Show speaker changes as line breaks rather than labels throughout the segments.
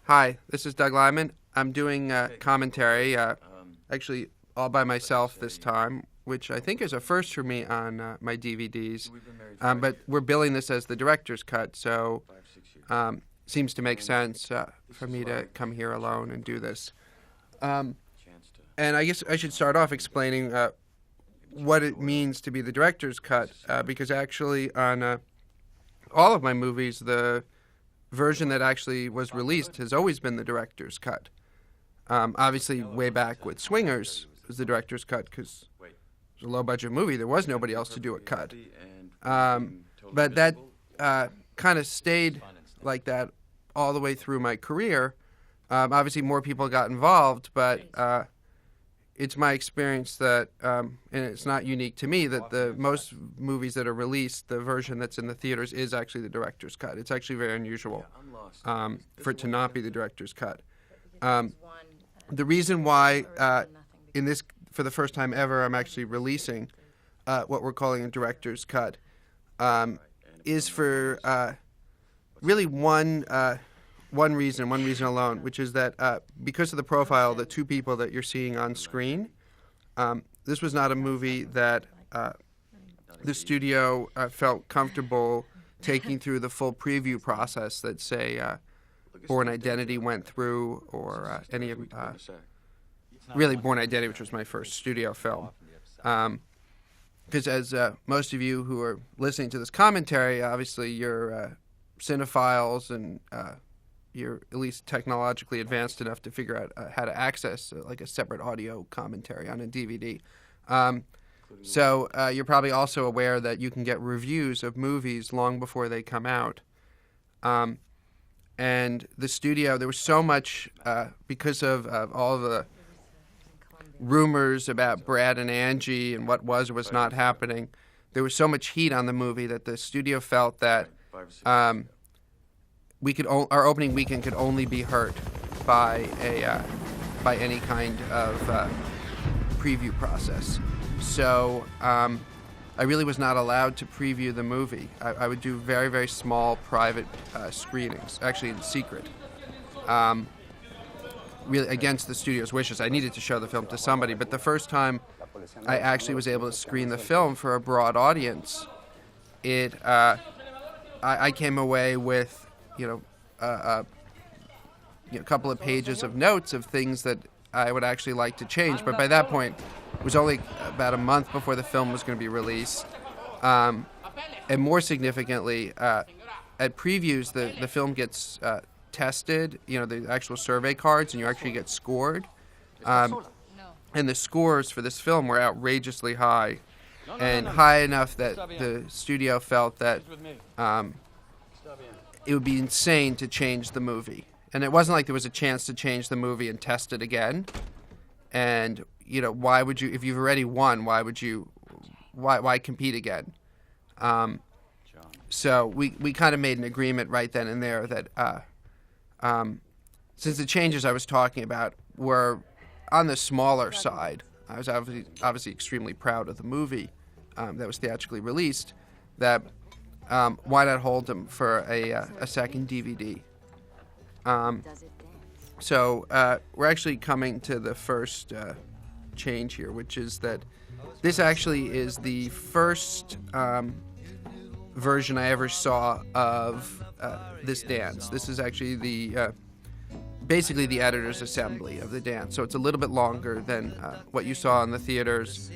Hi, this is Doug Lyman. I'm doing commentary, actually all by myself this time, which I think is a first for me on my DVDs. But we're billing this as the director's cut, so seems to make sense for me to come here alone and do this. And I guess I should start off explaining what it means to be the director's cut, because actually on all of my movies, the version that actually was released has always been the director's cut. Obviously, way back with Swingers was the director's cut because it was a low-budget movie. There was nobody else to do a cut. But that kind of stayed like that all the way through my career. Obviously, more people got involved, but it's my experience that, and it's not unique to me, that the most movies that are released, the version that's in the theaters is actually the director's cut. It's actually very unusual for it to not be the director's cut. The reason why in this, for the first time ever, I'm actually releasing what we're calling a director's cut is for really one reason alone, which is that because of the profile, the two people that you're seeing on screen, this was not a movie that the studio felt comfortable taking through the full preview process that, say, Born Identity went through, or any of really Born Identity, which was my first studio film. Because as most of you who are listening to this commentary, obviously you're cinephiles and you're at least technologically advanced enough to figure out how to access like a separate audio commentary on a DVD. So you're probably also aware that you can get reviews of movies long before they come out. And the studio, there was so much, because of all the rumors about Brad and Angie and what was or was not happening, there was so much heat on the movie that the studio felt that our opening weekend could only be hurt by any kind of preview process. So I really was not allowed to preview the movie. I would do very, very small private screenings, actually in secret, really against the studio's wishes. I needed to show the film to somebody, but the first time I actually was able to screen the film for a broad audience, I came away with a couple of pages of notes of things that I would actually like to change. But by that point, it was only about a month before the film was going to be released. And more significantly, at previews, the film gets tested, the actual survey cards, and you actually get scored. And the scores for this film were outrageously high, and high enough that the studio felt that it would be insane to change the movie. And it wasn't like there was a chance to change the movie and test it again. And, why would you, if you've already won, why compete again? So we kind of made an agreement right then and there that since the changes I was talking about were on the smaller side, I was obviously extremely proud of the movie that was theatrically released, that why not hold them for a second DVD? So we're actually coming to the first change here, which is that this actually is the first version I ever saw of this dance. This is actually basically the editor's assembly of the dance. So it's a little bit longer than what you saw in the theaters.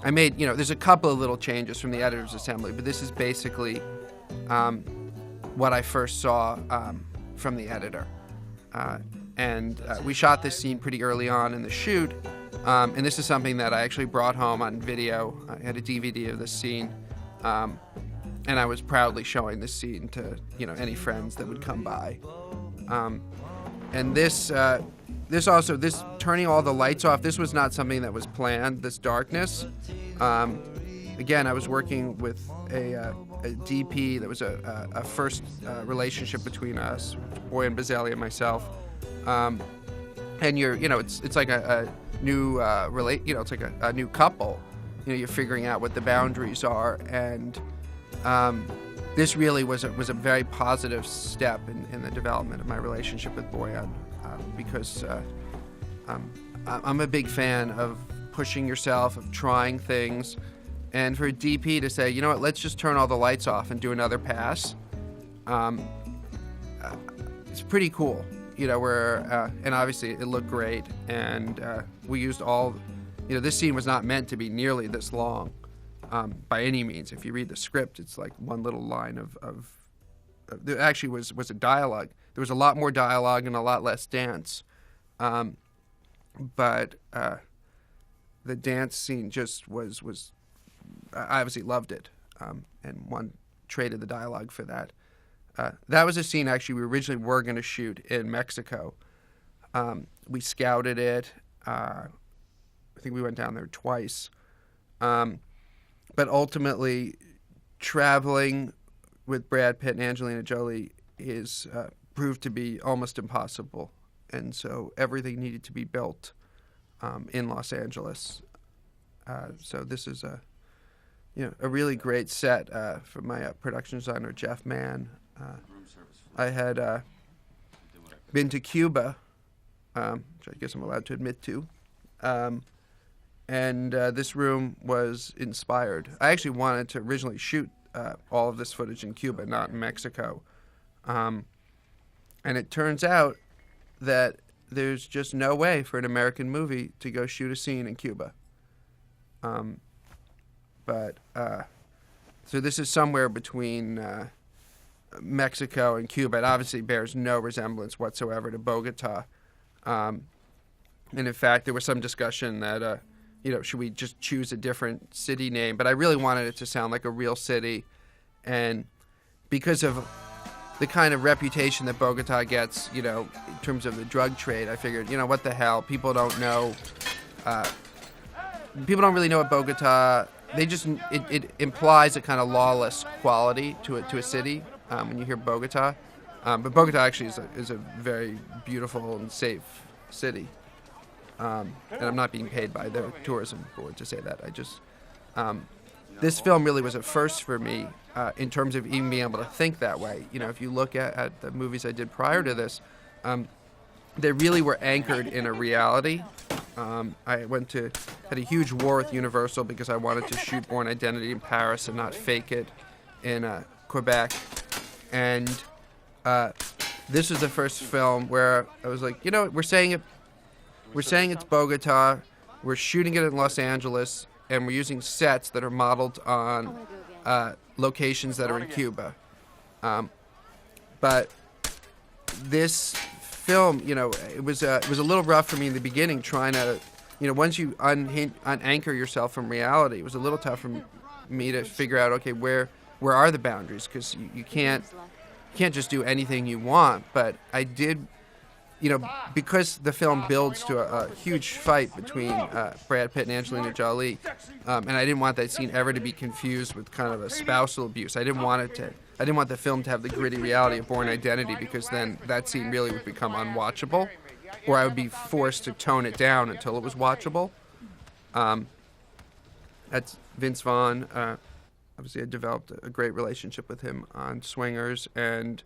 I made, there's a couple of little changes from the editor's assembly, but this is basically what I first saw from the editor. And we shot this scene pretty early on in the shoot, and this is something that I actually brought home on video. I had a DVD of this scene, and I was proudly showing this scene to, any friends that would come by. And this turning all the lights off, this was not something that was planned, this darkness. Again, I was working with a DP that was a first relationship between us, Boyan Bazali and myself. And it's like a new it's like a new couple. You're figuring out what the boundaries are, and this really was a very positive step in the development of my relationship with Boyan, because I'm a big fan of pushing yourself, of trying things, and for a DP to say, you know what, let's just turn all the lights off and do another pass. It's pretty cool, and obviously it looked great, and we used all, this scene was not meant to be nearly this long by any means. If you read the script, it's like one little line of there actually was a dialogue. There was a lot more dialogue and a lot less dance, but the dance scene just was I obviously loved it, and one traded the dialogue for that. That was a scene actually we originally were going to shoot in Mexico. We scouted it. I think we went down there twice. But ultimately, traveling with Brad Pitt and Angelina Jolie is proved to be almost impossible. And so everything needed to be built in Los Angeles. So this is a really great set from my production designer, Jeff Mann. I had been to Cuba, which I guess I'm allowed to admit to, and this room was inspired. I actually wanted to originally shoot all of this footage in Cuba, not in Mexico. And it turns out that there's just no way for an American movie to go shoot a scene in Cuba. So this is somewhere between Mexico and Cuba. It obviously bears no resemblance whatsoever to Bogota. And in fact, there was some discussion that, should we just choose a different city name? But I really wanted it to sound like a real city. And because of the kind of reputation that Bogota gets, in terms of the drug trade, I figured, what the hell? People don't know. People don't really know what Bogota. They just it implies a kind of lawless quality to a city when you hear Bogota. But Bogota actually is a very beautiful and safe city. And I'm not being paid by the tourism board to say that. This film really was a first for me in terms of even being able to think that way. If you look at the movies I did prior to this, they really were anchored in a reality. I had a huge war with Universal because I wanted to shoot Born Identity in Paris and not fake it in Quebec. And this was the first film where I was like, we're saying it's Bogota, we're shooting it in Los Angeles, and we're using sets that are modeled on locations that are in Cuba. But this film, it was a little rough for me in the beginning trying to, once you unanchor yourself from reality, it was a little tough for me to figure out, okay, where are the boundaries? Because you can't just do anything you want. But I did, because the film builds to a huge fight between Brad Pitt and Angelina Jolie, and I didn't want that scene ever to be confused with kind of a spousal abuse. I didn't want the film to have the gritty reality of Born Identity, because then that scene really would become unwatchable, or I would be forced to tone it down until it was watchable. That's Vince Vaughn. Obviously, I developed a great relationship with him on Swingers, and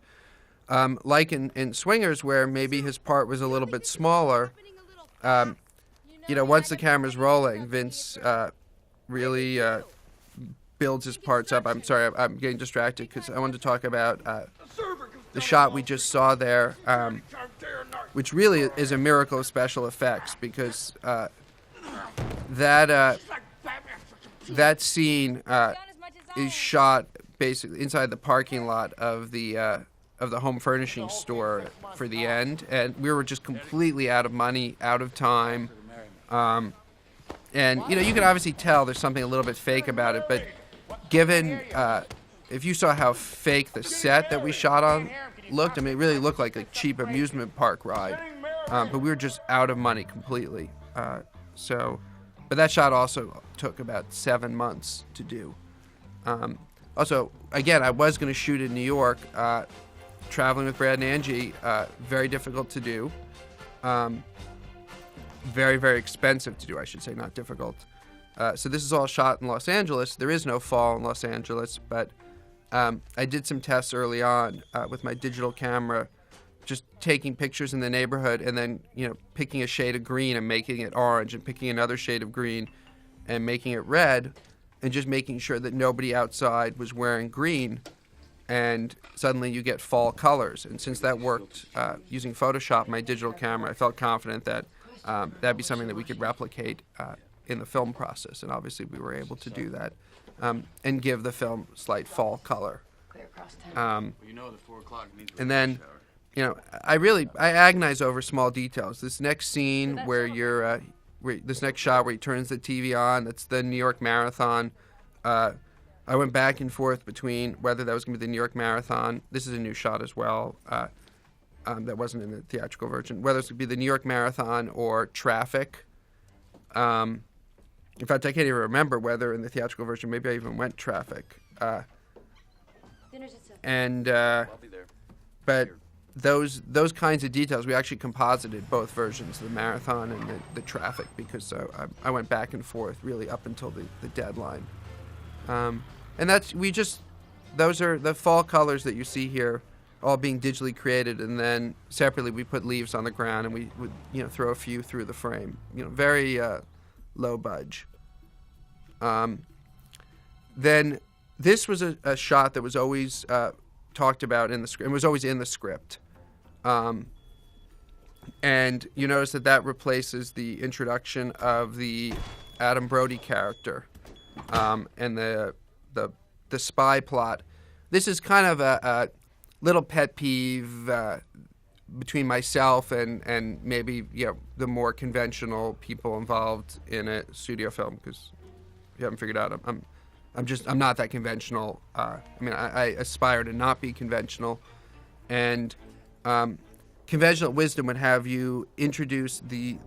like in Swingers, where maybe his part was a little bit smaller, once the camera's rolling, Vince really builds his parts up. I'm sorry, I'm getting distracted because I wanted to talk about the shot we just saw there, which really is a miracle of special effects, because that scene is shot basically inside the parking lot of the home furnishing store for the end, and we were just completely out of money, out of time, and you can obviously tell there's something a little bit fake about it, but given if you saw how fake the set that we shot on looked, it really looked like a cheap amusement park ride, but we were just out of money completely. But that shot also took about 7 months to do. Also, again, I was going to shoot in New York. Traveling with Brad and Angie, very difficult to do. Very, very expensive to do, I should say, not difficult. So this is all shot in Los Angeles. There is no fall in Los Angeles, but I did some tests early on with my digital camera, just taking pictures in the neighborhood and then, picking a shade of green and making it orange and picking another shade of green and making it red and just making sure that nobody outside was wearing green. And suddenly you get fall colors. And since that worked using Photoshop, my digital camera, I felt confident that that'd be something that we could replicate in the film process. And obviously we were able to do that and give the film slight fall color. And then, I agonize over small details. This next scene where this next shot where he turns the TV on, that's the New York Marathon. I went back and forth between whether that was going to be the New York Marathon. This is a new shot as well. That wasn't in the theatrical version. Whether it's going to be the New York Marathon or Traffic. In fact, I can't even remember whether in the theatrical version, maybe I even went Traffic. But those kinds of details, we actually composited both versions, the Marathon and the Traffic, because I went back and forth really up until the deadline. And those are the fall colors that you see here, all being digitally created, and then separately we put leaves on the ground and we would, throw a few through the frame. Very low budge. Then this was a shot that was always talked about in the script. It was always in the script. And you notice that replaces the introduction of the Adam Brody character and the spy plot. This is kind of a little pet peeve between myself and maybe the more conventional people involved in a studio film, because if you haven't figured out, I'm not that conventional. I aspire to not be conventional, and conventional wisdom would have you introduce the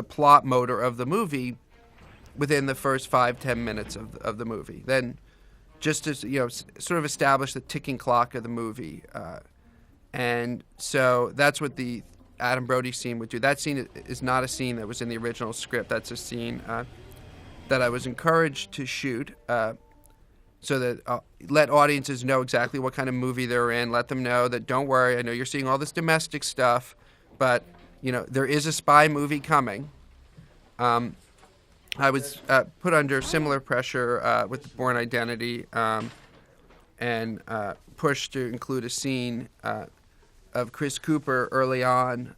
plot motor of the movie within the first 5-10 minutes of the movie. Then just to sort of establish the ticking clock of the movie. And so that's what the Adam Brody scene would do. That scene is not a scene that was in the original script. That's a scene that I was encouraged to shoot so that let audiences know exactly what kind of movie they're in. Let them know that, don't worry, I know you're seeing all this domestic stuff, but there is a spy movie coming. I was put under similar pressure with the Bourne Identity and pushed to include a scene of Chris Cooper early on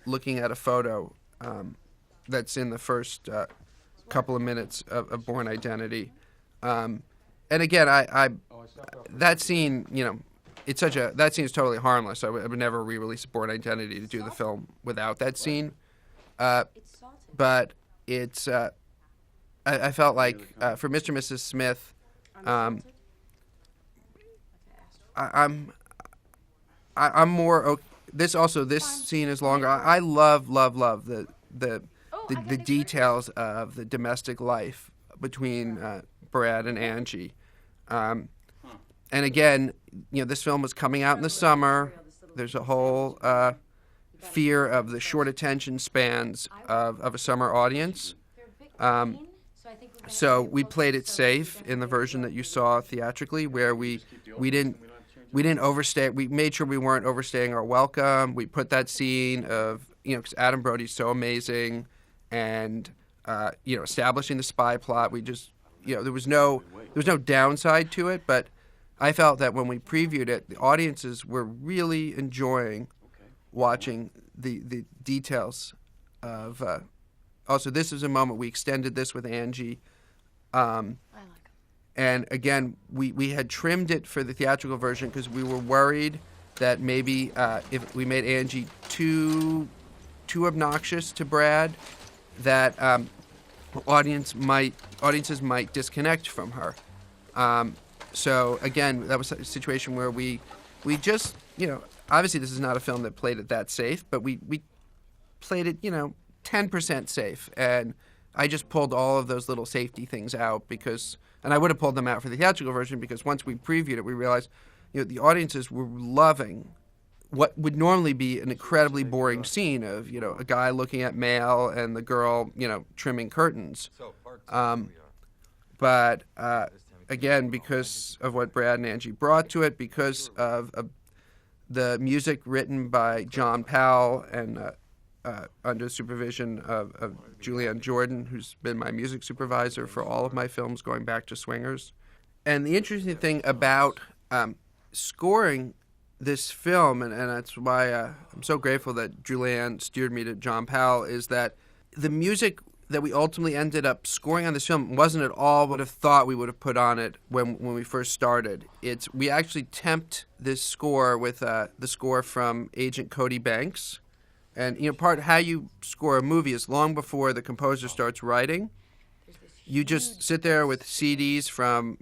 looking at a photo that's in the first couple of minutes of Bourne Identity. And again, that scene, that scene is totally harmless. I would never re-release Bourne Identity to do the film without that scene. But it's I felt like for Mr. and Mrs. Smith, I'm more this scene is longer. I love the details of the domestic life between Brad and Angie. And again, this film was coming out in the summer. There's a whole fear of the short attention spans of a summer audience. So we played it safe in the version that you saw theatrically, where we didn't overstay. We made sure we weren't overstaying our welcome. We put that scene of because Adam Brody's so amazing, and establishing the spy plot. We just there was no downside to it, but I felt that when we previewed it, the audiences were really enjoying watching the details of. Also, this is a moment we extended this with Angie. And again, we had trimmed it for the theatrical version because we were worried that maybe if we made Angie too obnoxious to Brad, that audiences might disconnect from her. So again, that was a situation where we just obviously this is not a film that played it that safe, but we played it 10% safe, and I just pulled all of those little safety things out and I would have pulled them out for the theatrical version because once we previewed it, we realized, the audiences were loving what would normally be an incredibly boring scene of, a guy looking at mail and the girl, trimming curtains. But again, because of what Brad and Angie brought to it, because of the music written by John Powell and under the supervision of Julianne Jordan, who's been my music supervisor for all of my films going back to Swingers. And the interesting thing about scoring this film, and that's why I'm so grateful that Julianne steered me to John Powell, is that the music that we ultimately ended up scoring on this film wasn't at all what I thought we would have put on it when we first started. We actually temped this score with the score from Agent Cody Banks. And part how you score a movie is long before the composer starts writing. You just sit there with CDs from,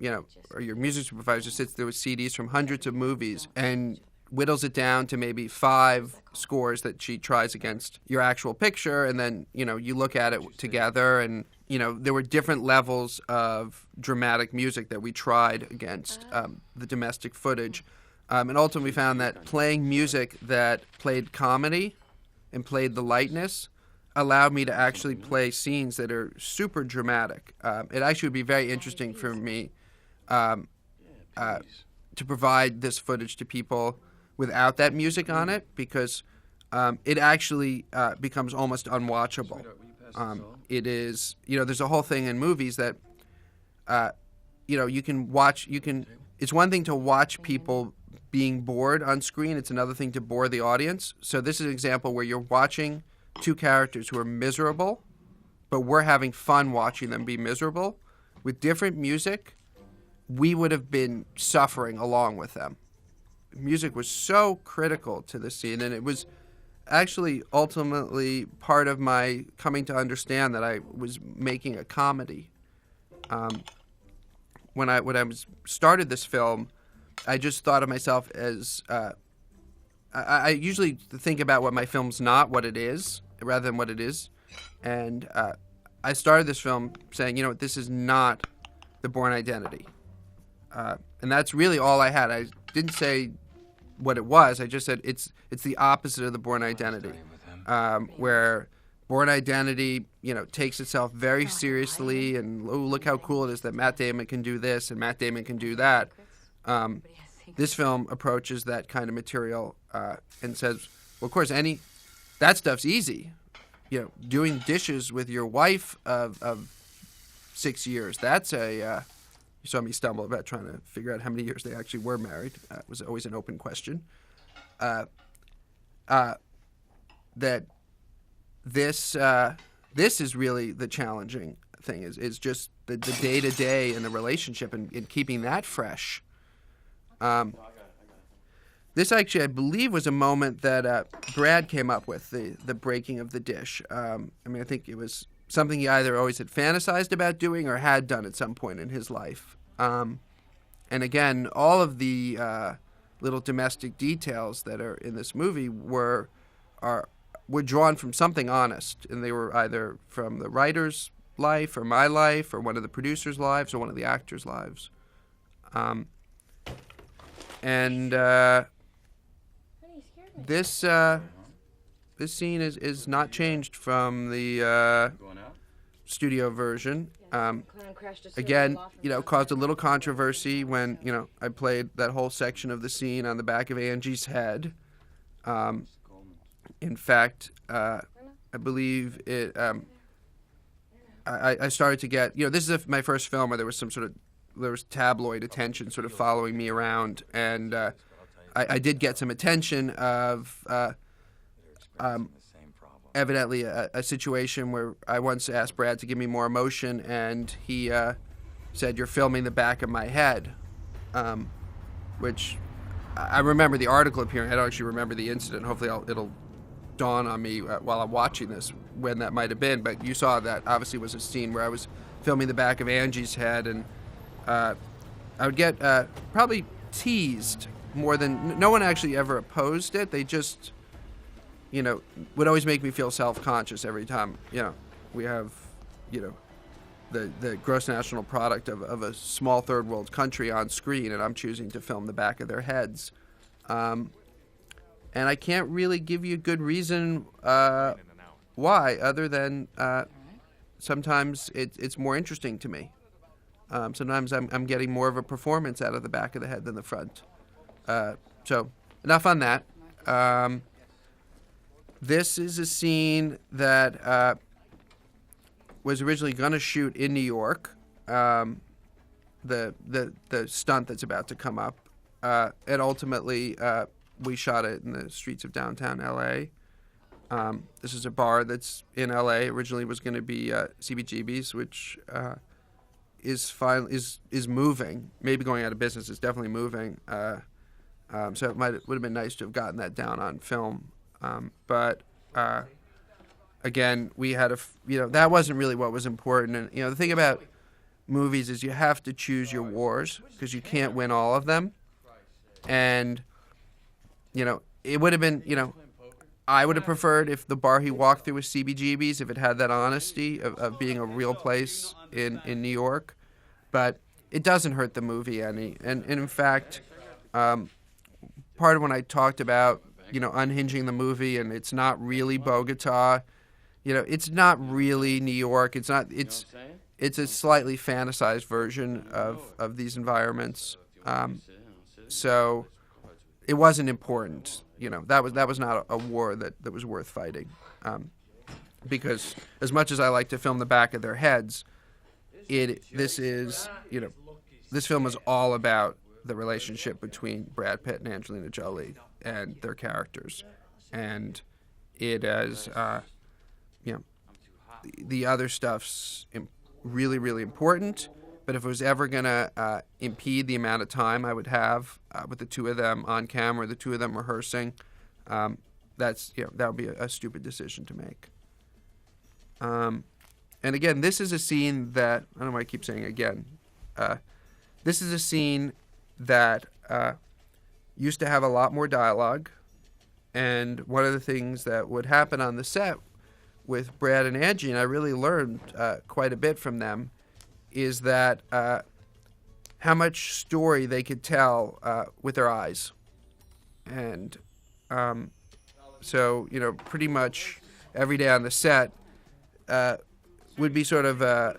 or your music supervisor sits there with CDs from hundreds of movies and whittles it down to maybe 5 scores that she tries against your actual picture, and then you look at it together, and there were different levels of dramatic music that we tried against the domestic footage, and ultimately found that playing music that played comedy and played the lightness allowed me to actually play scenes that are super dramatic. It actually would be very interesting for me to provide this footage to people without that music on it, because it actually becomes almost unwatchable. It is, there's a whole thing in movies that, you can watch, it's one thing to watch people being bored on screen, it's another thing to bore the audience. So this is an example where you're watching 2 characters who are miserable, but we're having fun watching them be miserable. With different music, we would have been suffering along with them. Music was so critical to the scene, and it was actually ultimately part of my coming to understand that I was making a comedy. When I started this film, I just thought of myself as I usually think about what my film's not, what it is, rather than what it is. And I started this film saying, this is not the Bourne Identity. And that's really all I had. I didn't say what it was. I just said it's the opposite of the Bourne Identity, where Bourne Identity, takes itself very seriously, and look how cool it is that Matt Damon can do this and Matt Damon can do that. This film approaches that kind of material and says, well, of course, that stuff's easy. Doing dishes with your wife of 6 years, that's you saw me stumble about trying to figure out how many years they actually were married. It was always an open question. That this is really the challenging thing, is just the day-to-day and the relationship and keeping that fresh. This actually, I believe, was a moment that Brad came up with, the breaking of the dish. I think it was something he either always had fantasized about doing or had done at some point in his life. And again, all of the little domestic details that are in this movie were drawn from something honest, and they were either from the writer's life or my life or one of the producers' lives or one of the actors' lives. This scene is not changed from the studio version. Again, caused a little controversy when, I played that whole section of the scene on the back of Angie's head. In fact, I believe it. I started to get, this is my first film where there was there was tabloid attention sort of following me around, and I did get some attention of evidently a situation where I once asked Brad to give me more emotion, and he said, "You're filming the back of my head," which I remember the article appearing. I don't actually remember the incident. Hopefully it'll dawn on me while I'm watching this when that might have been. But you saw that obviously was a scene where I was filming the back of Angie's head, and I would get probably teased more than, no one actually ever opposed it. They just, would always make me feel self-conscious every time, we have, the gross national product of a small third world country on screen, and I'm choosing to film the back of their heads. And I can't really give you a good reason why, other than sometimes it's more interesting to me. Sometimes I'm getting more of a performance out of the back of the head than the front. So enough on that. This is a scene that was originally going to shoot in New York. The stunt that's about to come up, and ultimately we shot it in the streets of downtown L.A. This is a bar that's in L.A. Originally was going to be CBGB's, which is moving. Maybe going out of business. It's definitely moving. So it would have been nice to have gotten that down on film. But again, we had that wasn't really what was important. And the thing about movies is you have to choose your wars because you can't win all of them. And it would have been I would have preferred if the bar he walked through was CBGB's, if it had that honesty of being a real place in New York. But it doesn't hurt the movie any. And in fact, part of when I talked about, unhinging the movie and it's not really Bogota, it's not really New York. It's not. It's a slightly fantasized version of these environments. So it wasn't important. That was not a war that was worth fighting. Because as much as I like to film the back of their heads, this film is all about the relationship between Brad Pitt and Angelina Jolie and their characters. And it is, the other stuff's really, really important. But if it was ever going to impede the amount of time I would have with the two of them on camera, the two of them rehearsing, that would be a stupid decision to make. And again, this is a scene that, I don't know why I keep saying again, this is a scene that used to have a lot more dialogue. And one of the things that would happen on the set with Brad and Angie, and I really learned quite a bit from them, is that how much story they could tell with their eyes. And so, pretty much every day on the set would be sort of a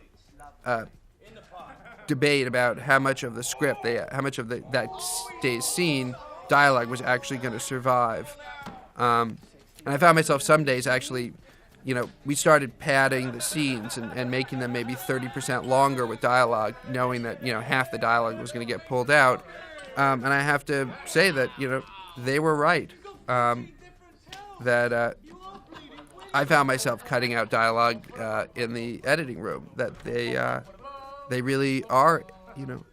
debate about how much of the script, how much of that day's scene dialogue was actually going to survive. And I found myself some days actually, we started padding the scenes and making them maybe 30% longer with dialogue, knowing that, half the dialogue was going to get pulled out. And I have to say that, they were right. That I found myself cutting out dialogue in the editing room, that they really are,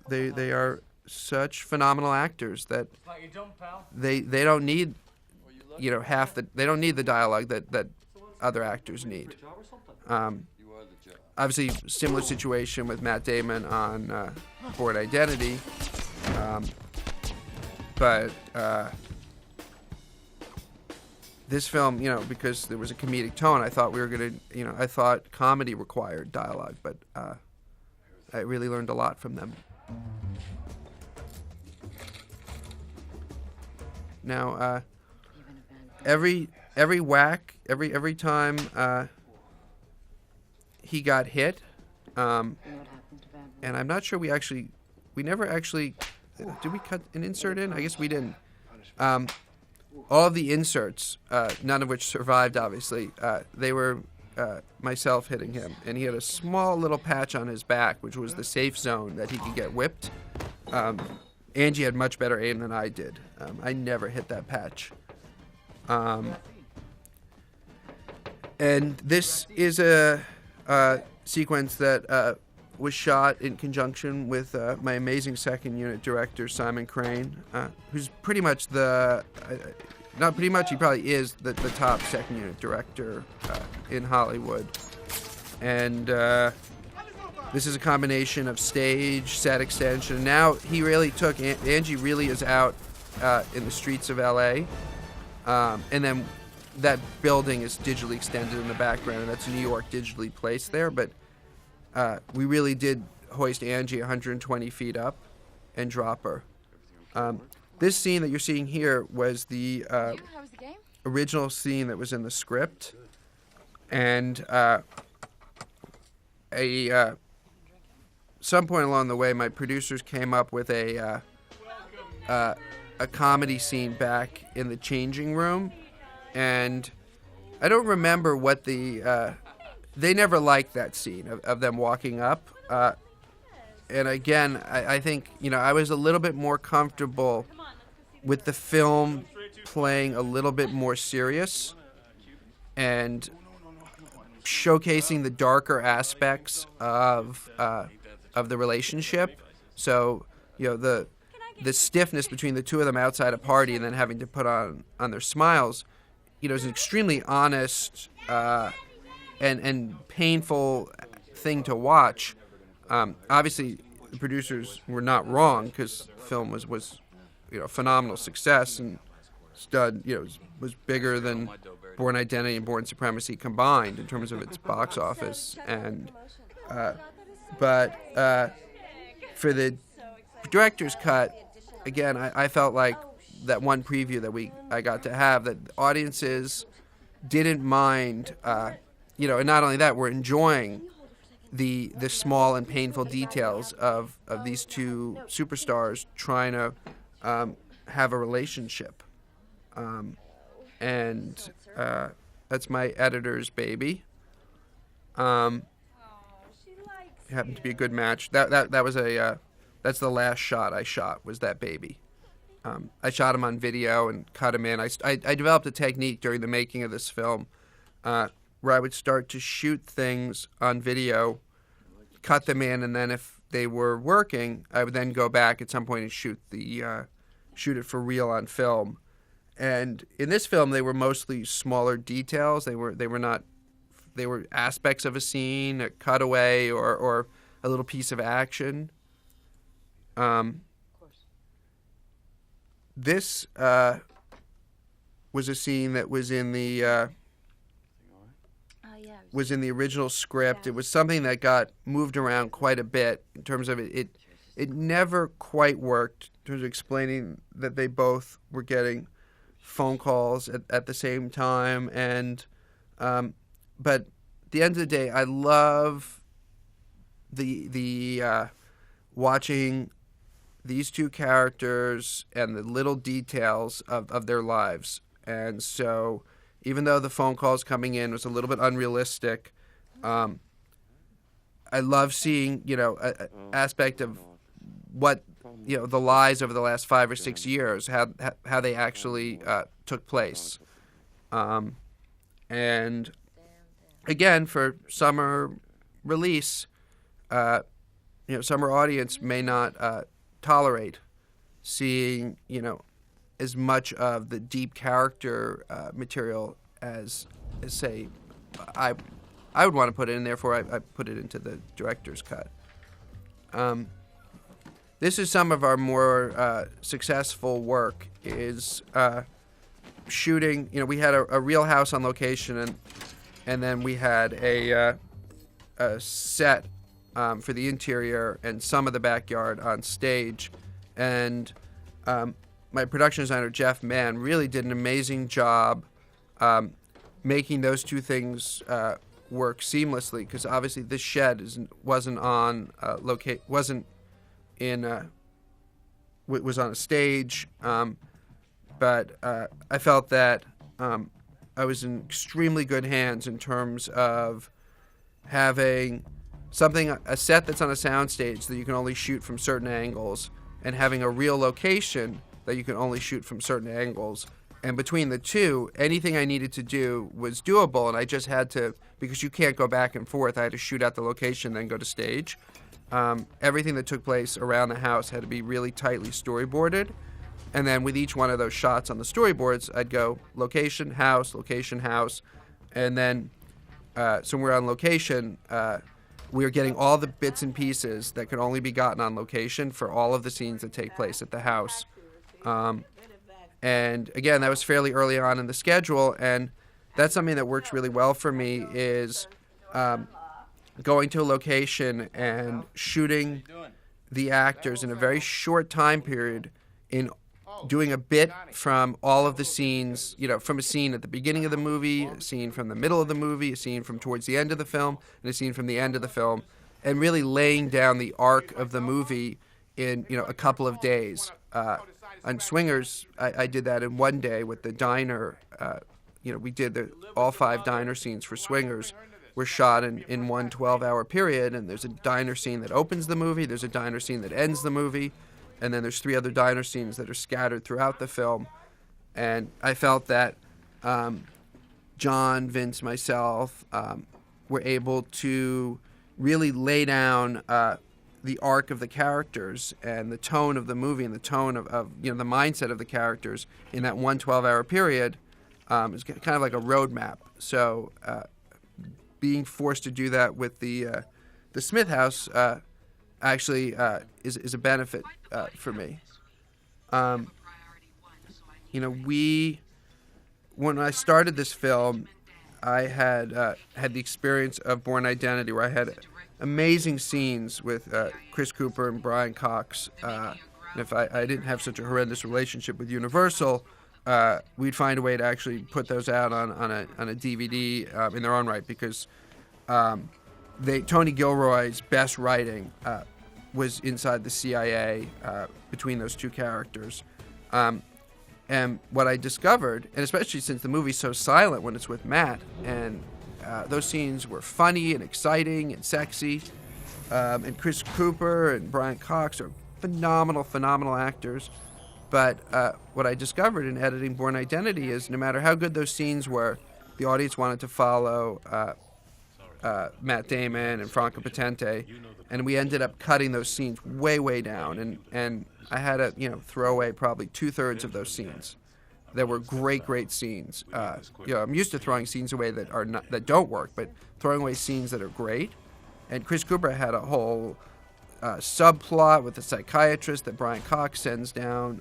they are such phenomenal actors that they don't need, they don't need the dialogue that other actors need. Obviously, similar situation with Matt Damon on Born Identity, but this film, because there was a comedic tone, I thought we were going to, I thought comedy required dialogue, but I really learned a lot from them. Now, every whack, every time he got hit, and I'm not sure we never actually, did we cut an insert in? I guess we didn't. All of the inserts, none of which survived, obviously, they were myself hitting him. And he had a small little patch on his back, which was the safe zone that he could get whipped. Angie had much better aim than I did. I never hit that patch. And this is a sequence that was shot in conjunction with my amazing second unit director, Simon Crane, who's pretty much not pretty much, he probably is the top second unit director in Hollywood. And this is a combination of stage, set extension. Now he really took, Angie really is out in the streets of LA. And then that building is digitally extended in the background, and that's New York digitally placed there. But we really did hoist Angie 120 feet up and drop her. This scene that you're seeing here was the original scene that was in the script. And some point along the way, my producers came up with a comedy scene back in the changing room, and I don't remember what they never liked that scene of them walking up. And again, I think, I was a little bit more comfortable with the film playing a little bit more serious and showcasing the darker aspects of the relationship. So, the stiffness between the two of them outside a party and then having to put on their smiles, is an extremely honest and painful thing to watch. Obviously, the producers were not wrong, because the film was a phenomenal success and was bigger than Bourne Identity and Bourne Supremacy combined in terms of its box office. And but for the director's cut, again, I felt like that one preview that I got to have, that audiences didn't mind, and not only that, we're enjoying the small and painful details of these two superstars trying to have a relationship. And that's my editor's baby. It happened to be a good match. That was that's the last shot I shot, was that baby. I shot him on video and cut him in. I developed a technique during the making of this film where I would start to shoot things on video, cut them in, and then if they were working, I would then go back at some point and shoot it for real on film. And in this film, they were mostly smaller details. They were aspects of a scene, a cutaway, or a little piece of action. This was a scene that was in the original script. It was something that got moved around quite a bit in terms of it. It never quite worked in terms of explaining that they both were getting phone calls at the same time. And but at the end of the day, I love the watching these two characters and the little details of their lives. And so even though the phone calls coming in was a little bit unrealistic, I love seeing, an aspect of what, the lies over the last 5 or 6 years, how they actually took place. And again, for summer release, summer audience may not tolerate seeing, as much of the deep character material as say, I would want to put it in. Therefore, I put it into the director's cut. This is some of our more successful work. Is shooting. We had a real house on location, and then we had a set for the interior and some of the backyard on stage, and my production designer, Jeff Mann, really did an amazing job making those two things work seamlessly, because obviously this shed wasn't on was on a stage, but I felt that I was in extremely good hands in terms of having a set that's on a soundstage that you can only shoot from certain angles, and having a real location that you can only shoot from certain angles. And between the two, anything I needed to do was doable, and I just had to, because you can't go back and forth, I had to shoot out the location, then go to stage. Everything that took place around the house had to be really tightly storyboarded. And then with each one of those shots on the storyboards, I'd go location, house, and then so when we're on location, we are getting all the bits and pieces that could only be gotten on location for all of the scenes that take place at the house. And again, that was fairly early on in the schedule, and that's something that works really well for me, is going to a location and shooting the actors in a very short time period, in doing a bit from all of the scenes, from a scene at the beginning of the movie, a scene from the middle of the movie, a scene from towards the end of the film, and a scene from the end of the film, and really laying down the arc of the movie in a couple of days. On Swingers, I did that in one day with the diner. We did all 5 diner scenes for Swingers were shot in one 12-hour period, and there's a diner scene that opens the movie, there's a diner scene that ends the movie, and then there's 3 other diner scenes that are scattered throughout the film. And I felt that John, Vince, myself were able to really lay down the arc of the characters and the tone of the movie and the tone of the mindset of the characters in that one 12-hour period. Is kind of like a roadmap. So being forced to do that with the Smith House actually is a benefit for me. When I started this film, I had the experience of Bourne Identity, where I had amazing scenes with Chris Cooper and Brian Cox. And if I didn't have such a horrendous relationship with Universal, we'd find a way to actually put those out on a DVD in their own right, because Tony Gilroy's best writing was inside the CIA between those 2 characters. And what I discovered, and especially since the movie's so silent when it's with Matt, and those scenes were funny and exciting and sexy, and Chris Cooper and Brian Cox are phenomenal actors. But what I discovered in editing Bourne Identity is no matter how good those scenes were, the audience wanted to follow Matt Damon and Franco Potente, and we ended up cutting those scenes way down. And I had to throw away probably 2/3 of those scenes. That were great scenes. I'm used to throwing scenes away that don't work, but throwing away scenes that are great. And Chris Cooper had a whole subplot with a psychiatrist that Brian Cox sends down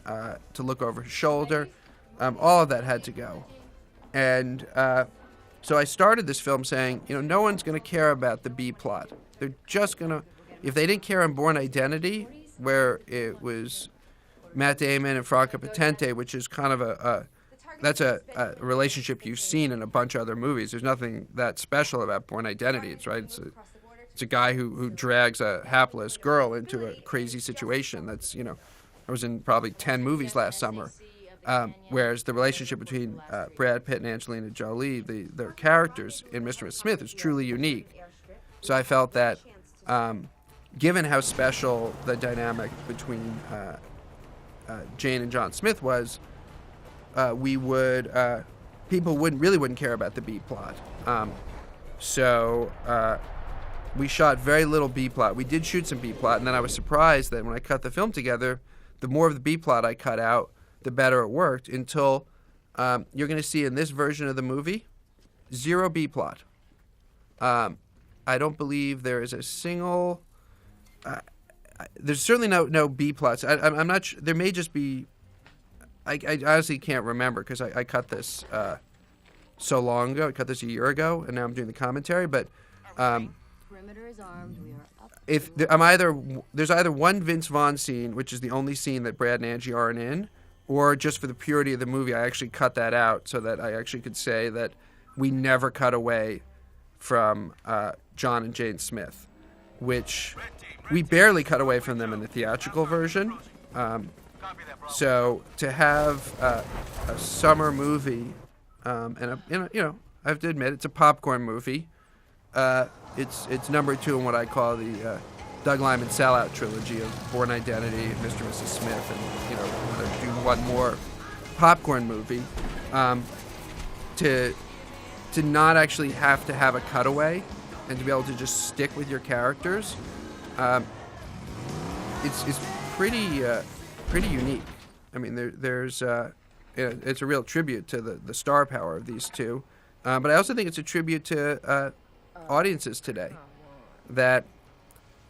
to look over his shoulder. All of that had to go. And so I started this film saying, no one's going to care about the B plot. They're just going to, if they didn't care on Bourne Identity, where it was Matt Damon and Franco Potente, which is kind of that's a relationship you've seen in a bunch of other movies. There's nothing that special about Bourne Identity. It's a guy who drags a hapless girl into a crazy situation. I was in probably 10 movies last summer. Whereas the relationship between Brad Pitt and Angelina Jolie, their characters in Mr. and Mrs. Smith, is truly unique. So I felt that given how special the dynamic between Jane and John Smith was, people wouldn't care about the B plot. So we shot very little B plot. We did shoot some B plot, and then I was surprised that when I cut the film together, the more of the B plot I cut out, the better it worked, until you're going to see in this version of the movie, 0 B plot. I don't believe there is a single... there's certainly no B plots. I'm not sure. There may just be... I honestly can't remember, because I cut this so long ago. I cut this a year ago, and now I'm doing the commentary. But
perimeter is armed. We are up.
There's either one Vince Vaughn scene, which is the only scene that Brad and Angie aren't in, or just for the purity of the movie, I actually cut that out so that I actually could say that we never cut away from John and Jane Smith, which we barely cut away from them in the theatrical version. So to have a summer movie, and I have to admit it's a popcorn movie. It's number 2 in what I call the Doug Liman sellout trilogy of Bourne Identity, Mr. and Mrs. Smith, and I'm going to do one more popcorn movie. To not actually have to have a cutaway and to be able to just stick with your characters, it's pretty unique. I mean, there's it's a real tribute to the star power of these two, but I also think it's a tribute to audiences today, that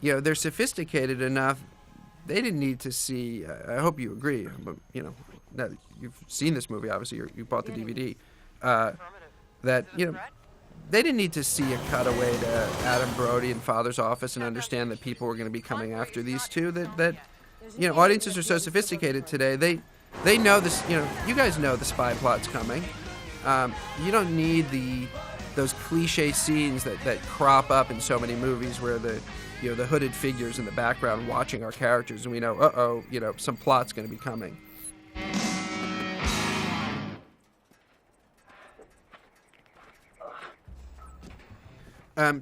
they're sophisticated enough. They didn't need to see. I hope you agree. But now that you've seen this movie, obviously you bought the DVD. That they didn't need to see a cutaway to Adam Brody and Father's Office and understand that people were going to be coming after these two. That audiences are so sophisticated today. They know this. You guys know the spy plot's coming. You don't need those cliche scenes that crop up in so many movies where the the hooded figures in the background watching our characters, and we know, some plot's going to be coming.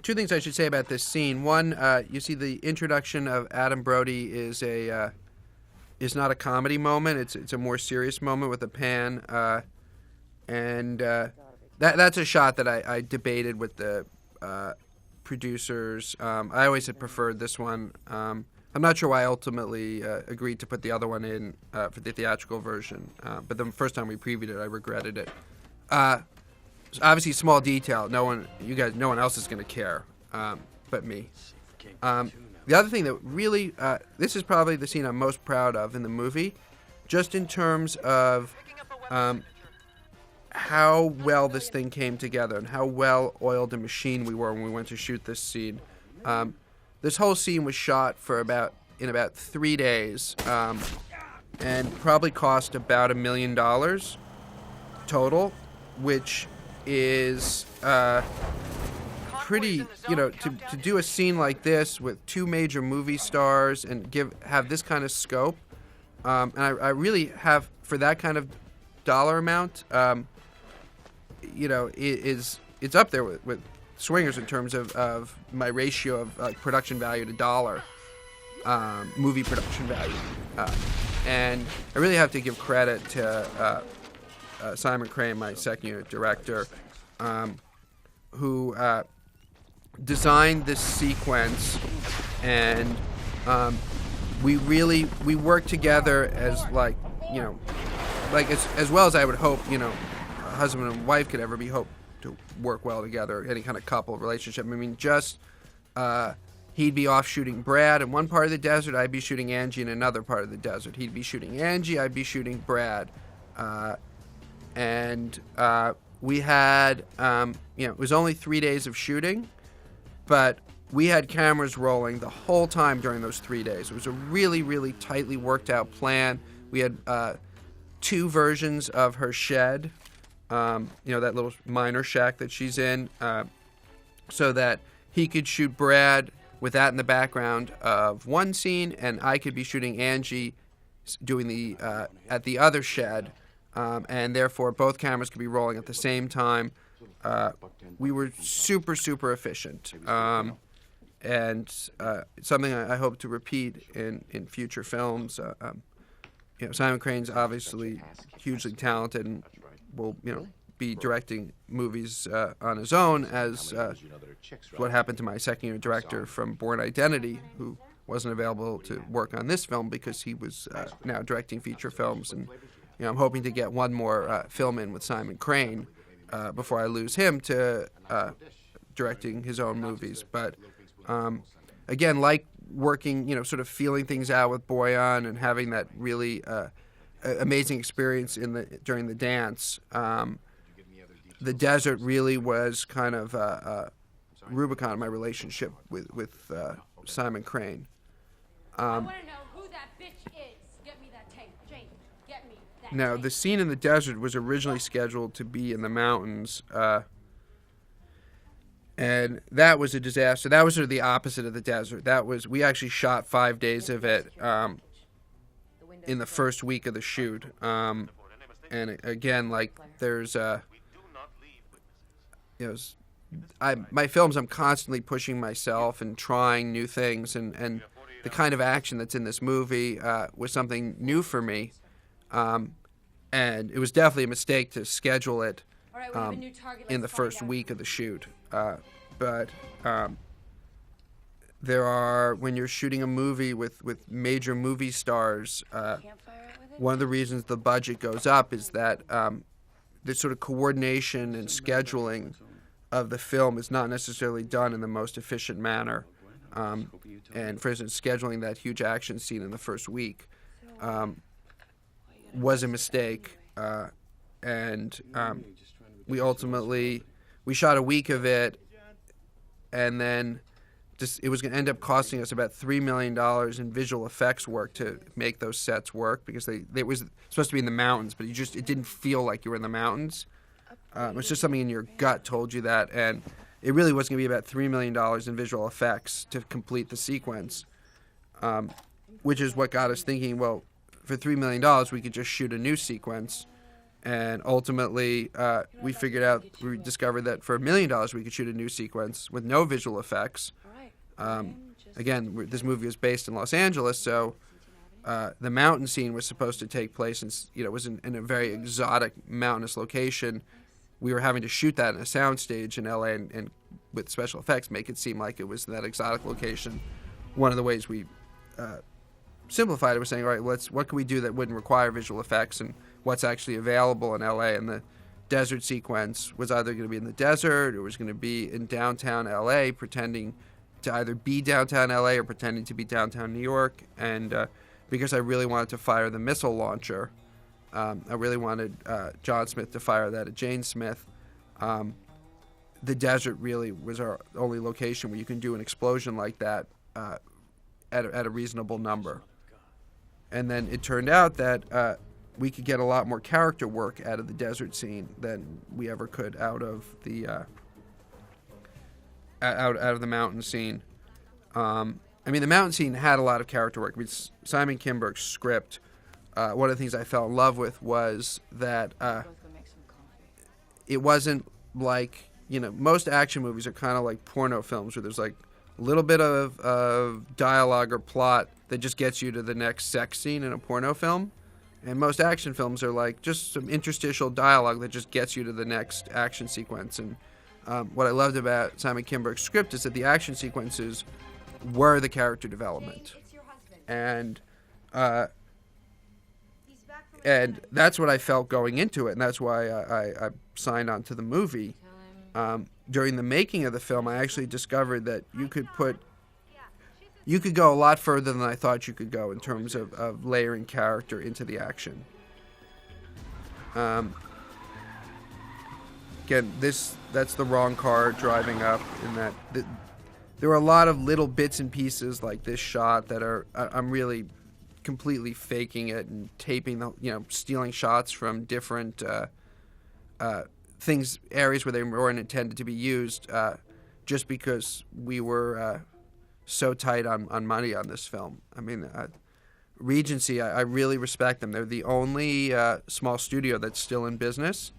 Two things I should say about this scene. One, you see the introduction of Adam Brody is not a comedy moment. It's a more serious moment with a pan, and that's a shot that I debated with the producers. I always had preferred this one. I'm not sure why I ultimately agreed to put the other one in for the theatrical version, but the first time we previewed it, I regretted it. Obviously, small detail. No one else is going to care but me. The other thing that really, this is probably the scene I'm most proud of in the movie, just in terms of how well this thing came together and how well oiled a machine we were when we went to shoot this scene. This whole scene was shot in about 3 days, and probably cost about $1 million total, which is pretty, to do a scene like this with two major movie stars and have this kind of scope. And I really have, for that kind of dollar amount, it's up there with Swingers in terms of my ratio of production value to dollar, movie production value. And I really have to give credit to Simon Crane, my second unit director, who designed this sequence, and we worked together as as well as I would hope a husband and wife could ever be hoped to work well together, any kind of couple relationship. I mean, just he'd be off shooting Brad in one part of the desert, I'd be shooting Angie in another part of the desert. He'd be shooting Angie, I'd be shooting Brad. And we had, it was only 3 days of shooting, but we had cameras rolling the whole time during those 3 days. It was a really, really tightly worked out plan. We had 2 versions of her shed, that little minor shack that she's in, so that he could shoot Brad with that in the background of one scene, and I could be shooting Angie doing at the other shed. And therefore, both cameras could be rolling at the same time. We were super, super efficient, and something I hope to repeat in future films. Simon Crane's obviously hugely talented and will, be directing movies on his own, as what happened to my second unit director from Bourne Identity, who wasn't available to work on this film because he was now directing feature films. And I'm hoping to get one more film in with Simon Crane before I lose him to directing his own movies. But again, like working, sort of feeling things out with Boyan and having that really amazing experience during the dance. The desert really was kind of Rubicon in my relationship with Simon Crane.
I want to know who that bitch is. Get me that tape. Jane, get me that tape.
Now, the scene in the desert was originally scheduled to be in the mountains, and that was a disaster. That was sort of the opposite of the desert. We actually shot 5 days of it in the first week of the shoot. And again, there's my films, I'm constantly pushing myself and trying new things, and the kind of action that's in this movie was something new for me, and it was definitely a mistake to schedule it in the first week of the shoot. But there are, when you're shooting a movie with major movie stars, one of the reasons the budget goes up is that the sort of coordination and scheduling of the film is not necessarily done in the most efficient manner. And for instance, scheduling that huge action scene in the first week was a mistake. And we shot a week of it, and then it was going to end up costing us about $3 million in visual effects work to make those sets work, because they was supposed to be in the mountains, but it didn't feel like you were in the mountains. It's just something in your gut told you that, and it really was going to be about $3 million in visual effects to complete the sequence, which is what got us thinking, well, for $3 million, we could just shoot a new sequence. And ultimately, we discovered that for $1 million, we could shoot a new sequence with no visual effects. Again, this movie was based in Los Angeles, so the mountain scene was supposed to take place, and it was in a very exotic mountainous location. We were having to shoot that in a soundstage in LA and with special effects, make it seem like it was that exotic location. One of the ways we simplified it was saying, all right, what can we do that wouldn't require visual effects, and what's actually available in LA? And the desert sequence was either going to be in the desert or was going to be in downtown LA, pretending to either be downtown LA or pretending to be downtown New York. And because I really wanted to fire the missile launcher, I really wanted John Smith to fire that at Jane Smith. The desert really was our only location where you can do an explosion like that at a reasonable number. And then it turned out that we could get a lot more character work out of the desert scene than we ever could out of the out of the mountain scene. I mean, the mountain scene had a lot of character work. I mean, Simon Kinberg's script, one of the things I fell in love with was that it wasn't like, most action movies are kind of like porno films where there's like a little bit of dialogue or plot that just gets you to the next sex scene in a porno film. And most action films are like just some interstitial dialogue that just gets you to the next action sequence. And what I loved about Simon Kinberg's script is that the action sequences were the character development. And that's what I felt going into it, and that's why I signed on to the movie. During the making of the film, I actually discovered that you could go a lot further than I thought you could go in terms of layering character into the action. Again, that's the wrong car driving up. There are a lot of little bits and pieces like this shot that I'm really completely faking it and taping stealing shots from different areas where they weren't intended to be used, just because we were so tight on money on this film. I mean, Regency, I really respect them. They're the only small studio that's still in business.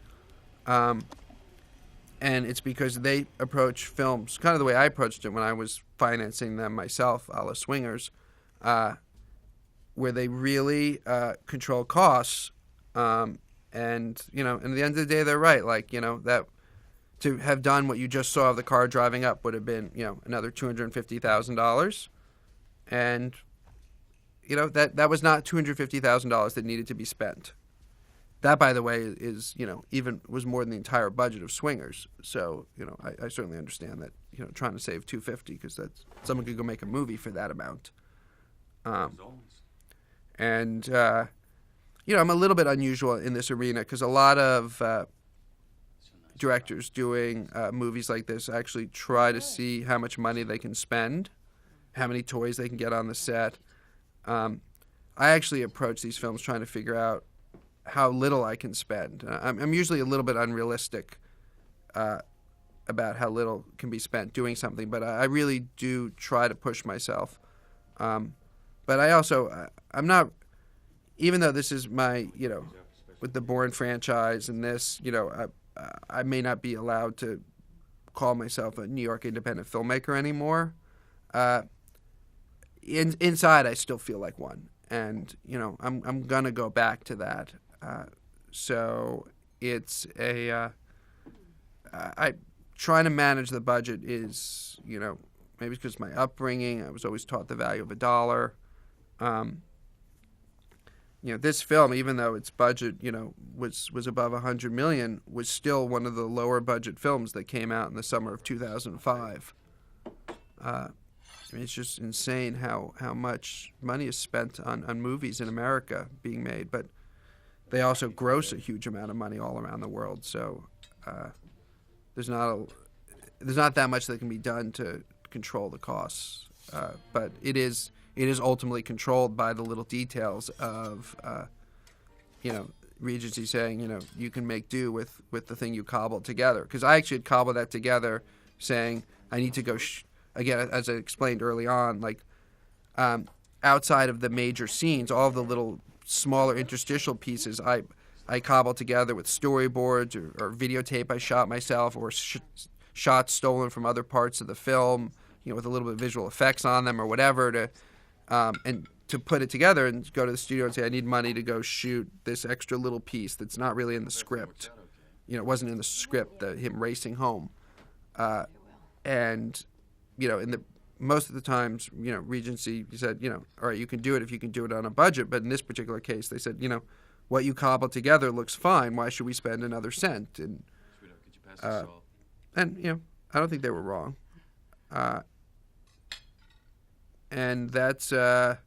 And it's because they approach films kind of the way I approached it when I was financing them myself, a la Swingers, where they really control costs. And, at the end of the day, they're right. Like, that to have done what you just saw of the car driving up would have been, another $250,000. And, that was not $250,000 that needed to be spent. That, by the way, is, even was more than the entire budget of Swingers. So, I certainly understand that, trying to save $250 because someone could go make a movie for that amount. And, I'm a little bit unusual in this arena because a lot of directors doing movies like this actually try to see how much money they can spend, how many toys they can get on the set. I actually approach these films trying to figure out how little I can spend. I'm usually a little bit unrealistic about how little can be spent doing something, but I really do try to push myself. But I also, I'm not, even though this is my, with the Bourne franchise and this, I may not be allowed to call myself a New York independent filmmaker anymore. Inside, I still feel like one. And, I'm going to go back to that. So it's trying to manage the budget is, maybe because of my upbringing. I was always taught the value of a dollar. This film, even though its budget, was above $100 million, was still one of the lower budget films that came out in the summer of 2005. It's just insane how much money is spent on movies in America being made, but they also gross a huge amount of money all around the world. So there's not that much that can be done to control the costs, but it is ultimately controlled by the little details of Regency saying you can make do with the thing you cobbled together. Because I actually had cobbled that together saying I need to go. Again, as I explained early on, like outside of the major scenes, all of the little smaller interstitial pieces I cobbled together with storyboards or videotape I shot myself, or shots stolen from other parts of the film, with a little bit of visual effects on them or whatever, to put it together and go to the studio and say, I need money to go shoot this extra little piece that's not really in the script. It wasn't in the script, him racing home. And, most of the times, Regency said, all right, you can do it if you can do it on a budget. But in this particular case, they said, what you cobbled together looks fine. Why should we spend another cent? And, I don't think they were wrong. And that's, I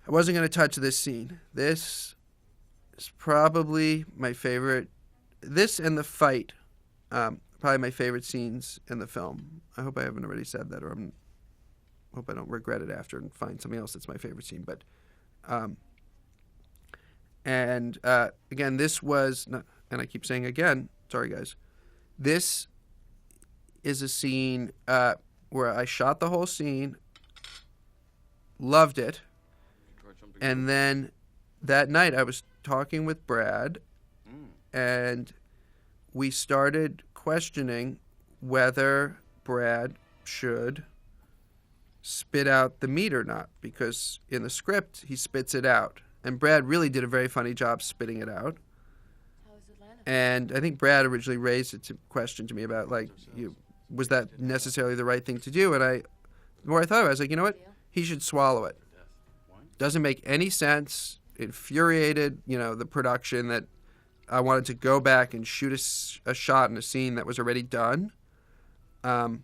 wasn't going to touch this scene. This is probably my favorite. This and the fight, probably my favorite scenes in the film. I hope I haven't already said that, or hope I don't regret it after and find something else that's my favorite scene. But, again, this was, not, and I keep saying again, sorry guys, this is a scene where I shot the whole scene, loved it, and then that night I was talking with Brad, and we started questioning whether Brad should spit out the meat or not, because in the script he spits it out, and Brad really did a very funny job spitting it out.
How was Atlanta?
And I think Brad originally raised a question to me about, like, was that necessarily the right thing to do? And the more I thought about it, I was like, you know what? He should swallow it. Doesn't make any sense. Infuriated, the production, that I wanted to go back and shoot a shot in a scene that was already done. And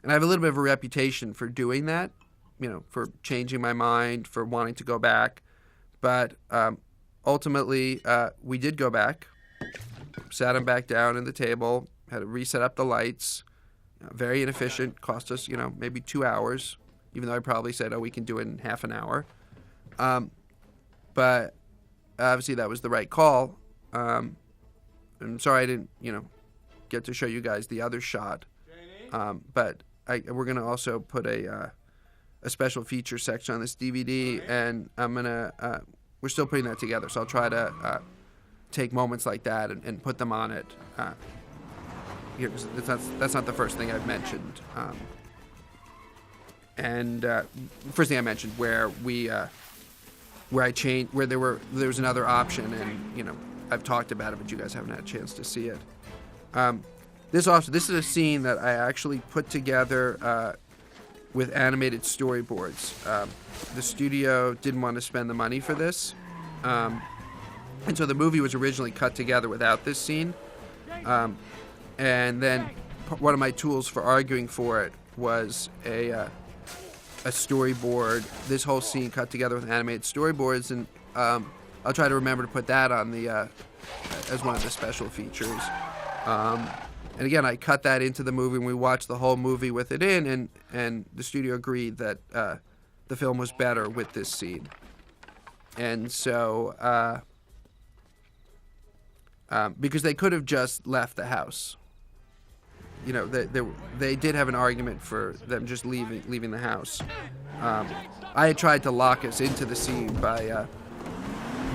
I have a little bit of a reputation for doing that, for changing my mind, for wanting to go back. But ultimately, we did go back, sat him back down at the table, had to reset up the lights. Very inefficient, cost us, maybe 2 hours, even though I probably said, we can do it in half an hour. But obviously that was the right call. I'm sorry I didn't, get to show you guys the other shot. But we're going to also put a special feature section on this DVD, and we're still putting that together, so I'll try to take moments like that and put them on it. Because that's not the first thing I've mentioned. The first thing I mentioned where I changed, where there was another option, and I've talked about it, but you guys haven't had a chance to see it. This is a scene that I actually put together with animated storyboards. The studio didn't want to spend the money for this, and so the movie was originally cut together without this scene. And then one of my tools for arguing for it was a storyboard. This whole scene cut together with animated storyboards, and I'll try to remember to put that on the as one of the special features. And again, I cut that into the movie, and we watched the whole movie with it in, and the studio agreed that the film was better with this scene. And so, because they could have just left the house. They did have an argument for them just leaving the house. I had tried to lock us into the scene by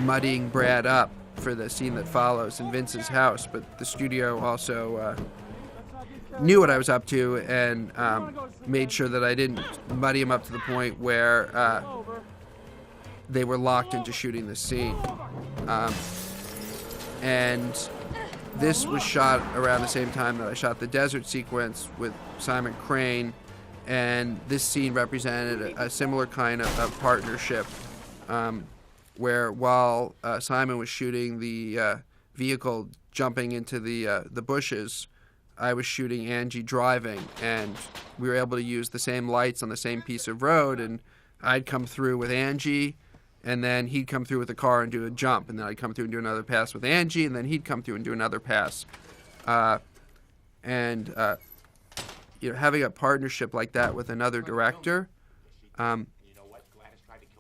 muddying Brad up for the scene that follows in Vince's house, but the studio also knew what I was up to and made sure that I didn't muddy him up to the point where they were locked into shooting the scene. And this was shot around the same time that I shot the desert sequence with Simon Crane, and this scene represented a similar kind of partnership, where while Simon was shooting the vehicle jumping into the bushes, I was shooting Angie driving, and we were able to use the same lights on the same piece of road, and I'd come through with Angie, and then he'd come through with the car and do a jump, and then I'd come through and do another pass with Angie, and then he'd come through and do another pass. Having a partnership like that with another director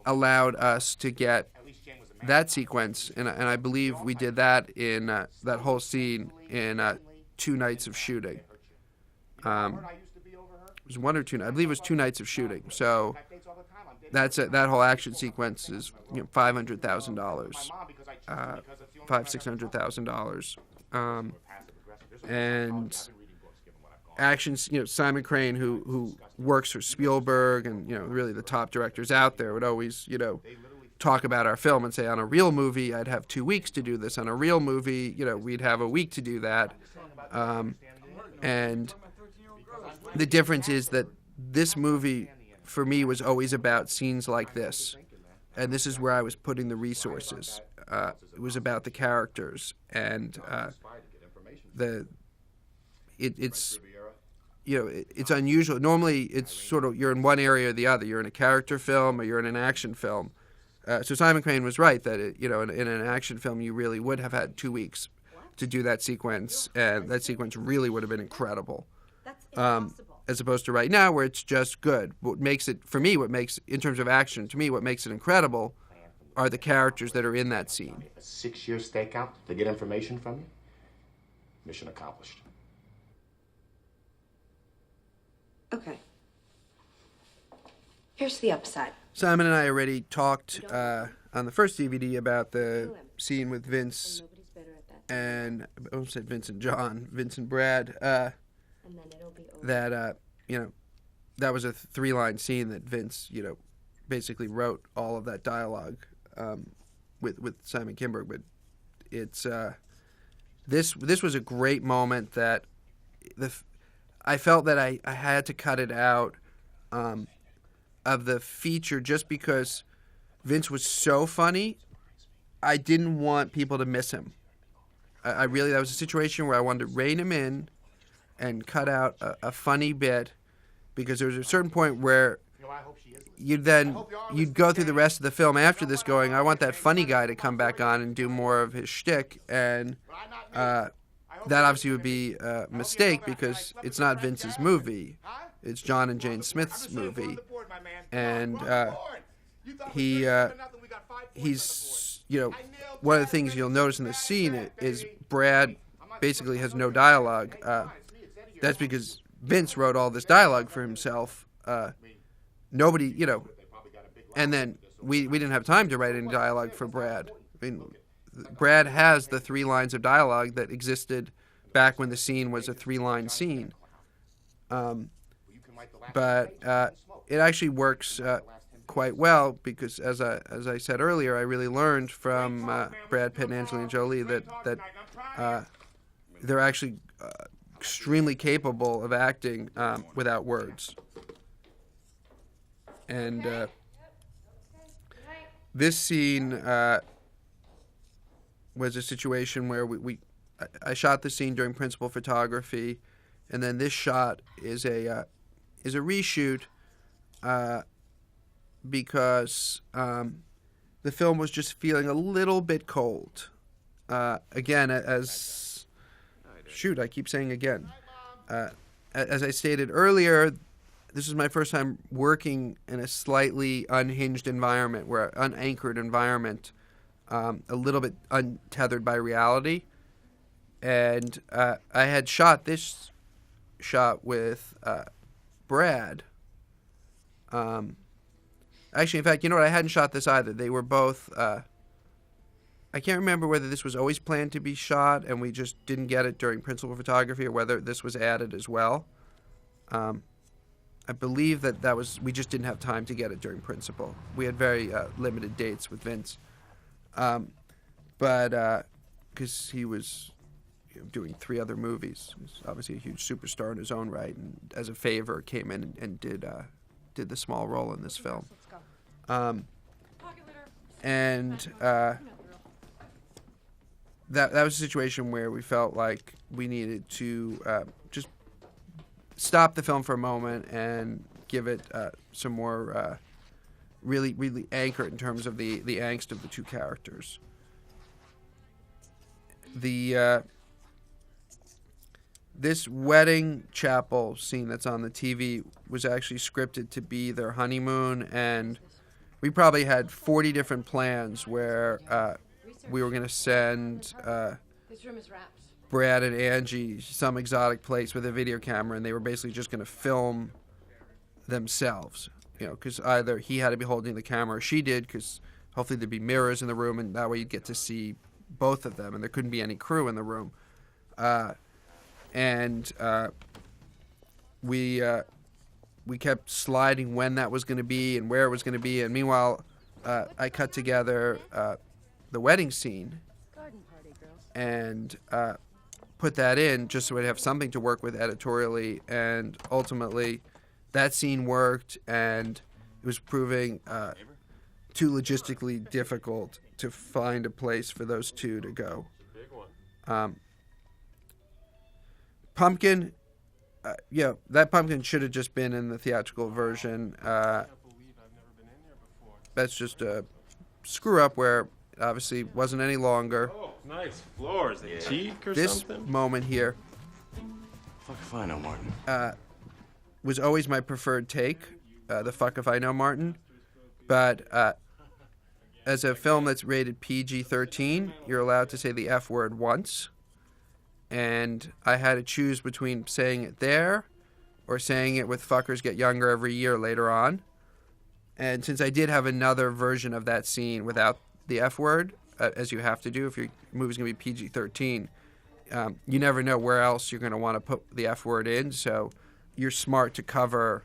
allowed us to get that sequence, and I believe we did that in that whole scene in 2 nights of shooting. It was one or two. I believe it was 2 nights of shooting. So that whole action sequence is $500,000, $600,000, and actions. Simon Crane, who works for Spielberg and really the top directors out there, would always talk about our film and say, on a real movie I'd have 2 weeks to do this. On a real movie, we'd have a week to do that. And the difference is that this movie, for me, was always about scenes like this. And this is where I was putting the resources. It was about the characters. And it's unusual. Normally, it's sort of, you're in one area or the other. You're in a character film or you're in an action film. So Simon Crane was right that, in an action film, you really would have had 2 weeks to do that sequence. And that sequence really would have been incredible.
That's impossible.
As opposed to right now where it's just good. What makes it, for me, in terms of action, to me, what makes it incredible are the characters that are in that scene.
A 6-year stakeout to get information from you? Mission accomplished.
Okay. Here's the upside.
Simon and I already talked on the first DVD about the scene with Vince and, I almost said Vince and John, Vince and Brad, that that was a 3-line scene that Vince basically wrote all of that dialogue with Simon Kinberg. But it's this was a great moment that I felt that I had to cut it out of the feature just because Vince was so funny. I didn't want people to miss him. That was a situation where I wanted to rein him in and cut out a funny bit, because there was a certain point where you'd go through the rest of the film after this going, I want that funny guy to come back on and do more of his shtick, and that obviously would be a mistake because it's not Vince's movie. It's John and Jane Smith's movie, and he's one of the things you'll notice in this scene is Brad basically has no dialogue. That's because Vince wrote all this dialogue for himself. Nobody, and then we didn't have time to write any dialogue for Brad. I mean, Brad has the 3 lines of dialogue that existed back when the scene was a 3-line scene. But it actually works quite well because, as I said earlier, I really learned from Brad Pitt and Angelina Jolie that they're actually extremely capable of acting without words. And this scene was a situation where I shot the scene during principal photography, and then this shot is a reshoot because the film was just feeling a little bit cold. Again, I keep saying again. As I stated earlier, this is my first time working in a slightly unhinged environment, unanchored environment, a little bit untethered by reality. And I had shot this shot with Brad. Actually, in fact, I hadn't shot this either. They were both... I can't remember whether this was always planned to be shot and we just didn't get it during principal photography, or whether this was added as well. I believe that we just didn't have time to get it during principal. We had very limited dates with Vince. But because he was doing 3 other movies. He was obviously a huge superstar in his own right, and as a favor came in and did the small role in this film. That was a situation where we felt like we needed to just stop the film for a moment and give it some more really anchor it in terms of the angst of the 2 characters. This wedding chapel scene that's on the TV was actually scripted to be their honeymoon, and we probably had 40 different plans where we were going to send
This room is wrapped.
Brad and Angie some exotic place with a video camera, and they were basically just going to film themselves, because either he had to be holding the camera or she did, because hopefully there'd be mirrors in the room, and that way you'd get to see both of them, and there couldn't be any crew in the room. We kept sliding when that was going to be and where it was going to be, and meanwhile, I cut together the wedding scene and put that in just so I'd have something to work with editorially, and ultimately that scene worked, and it was proving too logistically difficult to find a place for those two to go. Pumpkin, that pumpkin should have just been in the theatrical version. That's just a screw up where it obviously wasn't any longer.
Oh, nice floors. They cheek or
This
something?
moment here
Fuck if I know, Martin.
was always my preferred take, the fuck if I know Martin. But as a film that's rated PG-13, you're allowed to say the F word once. And I had to choose between saying it there or saying it with fuckers get younger every year later on. And since I did have another version of that scene without the F word, as you have to do if your movie's going to be PG-13, you never know where else you're going to want to put the F word in. So you're smart to cover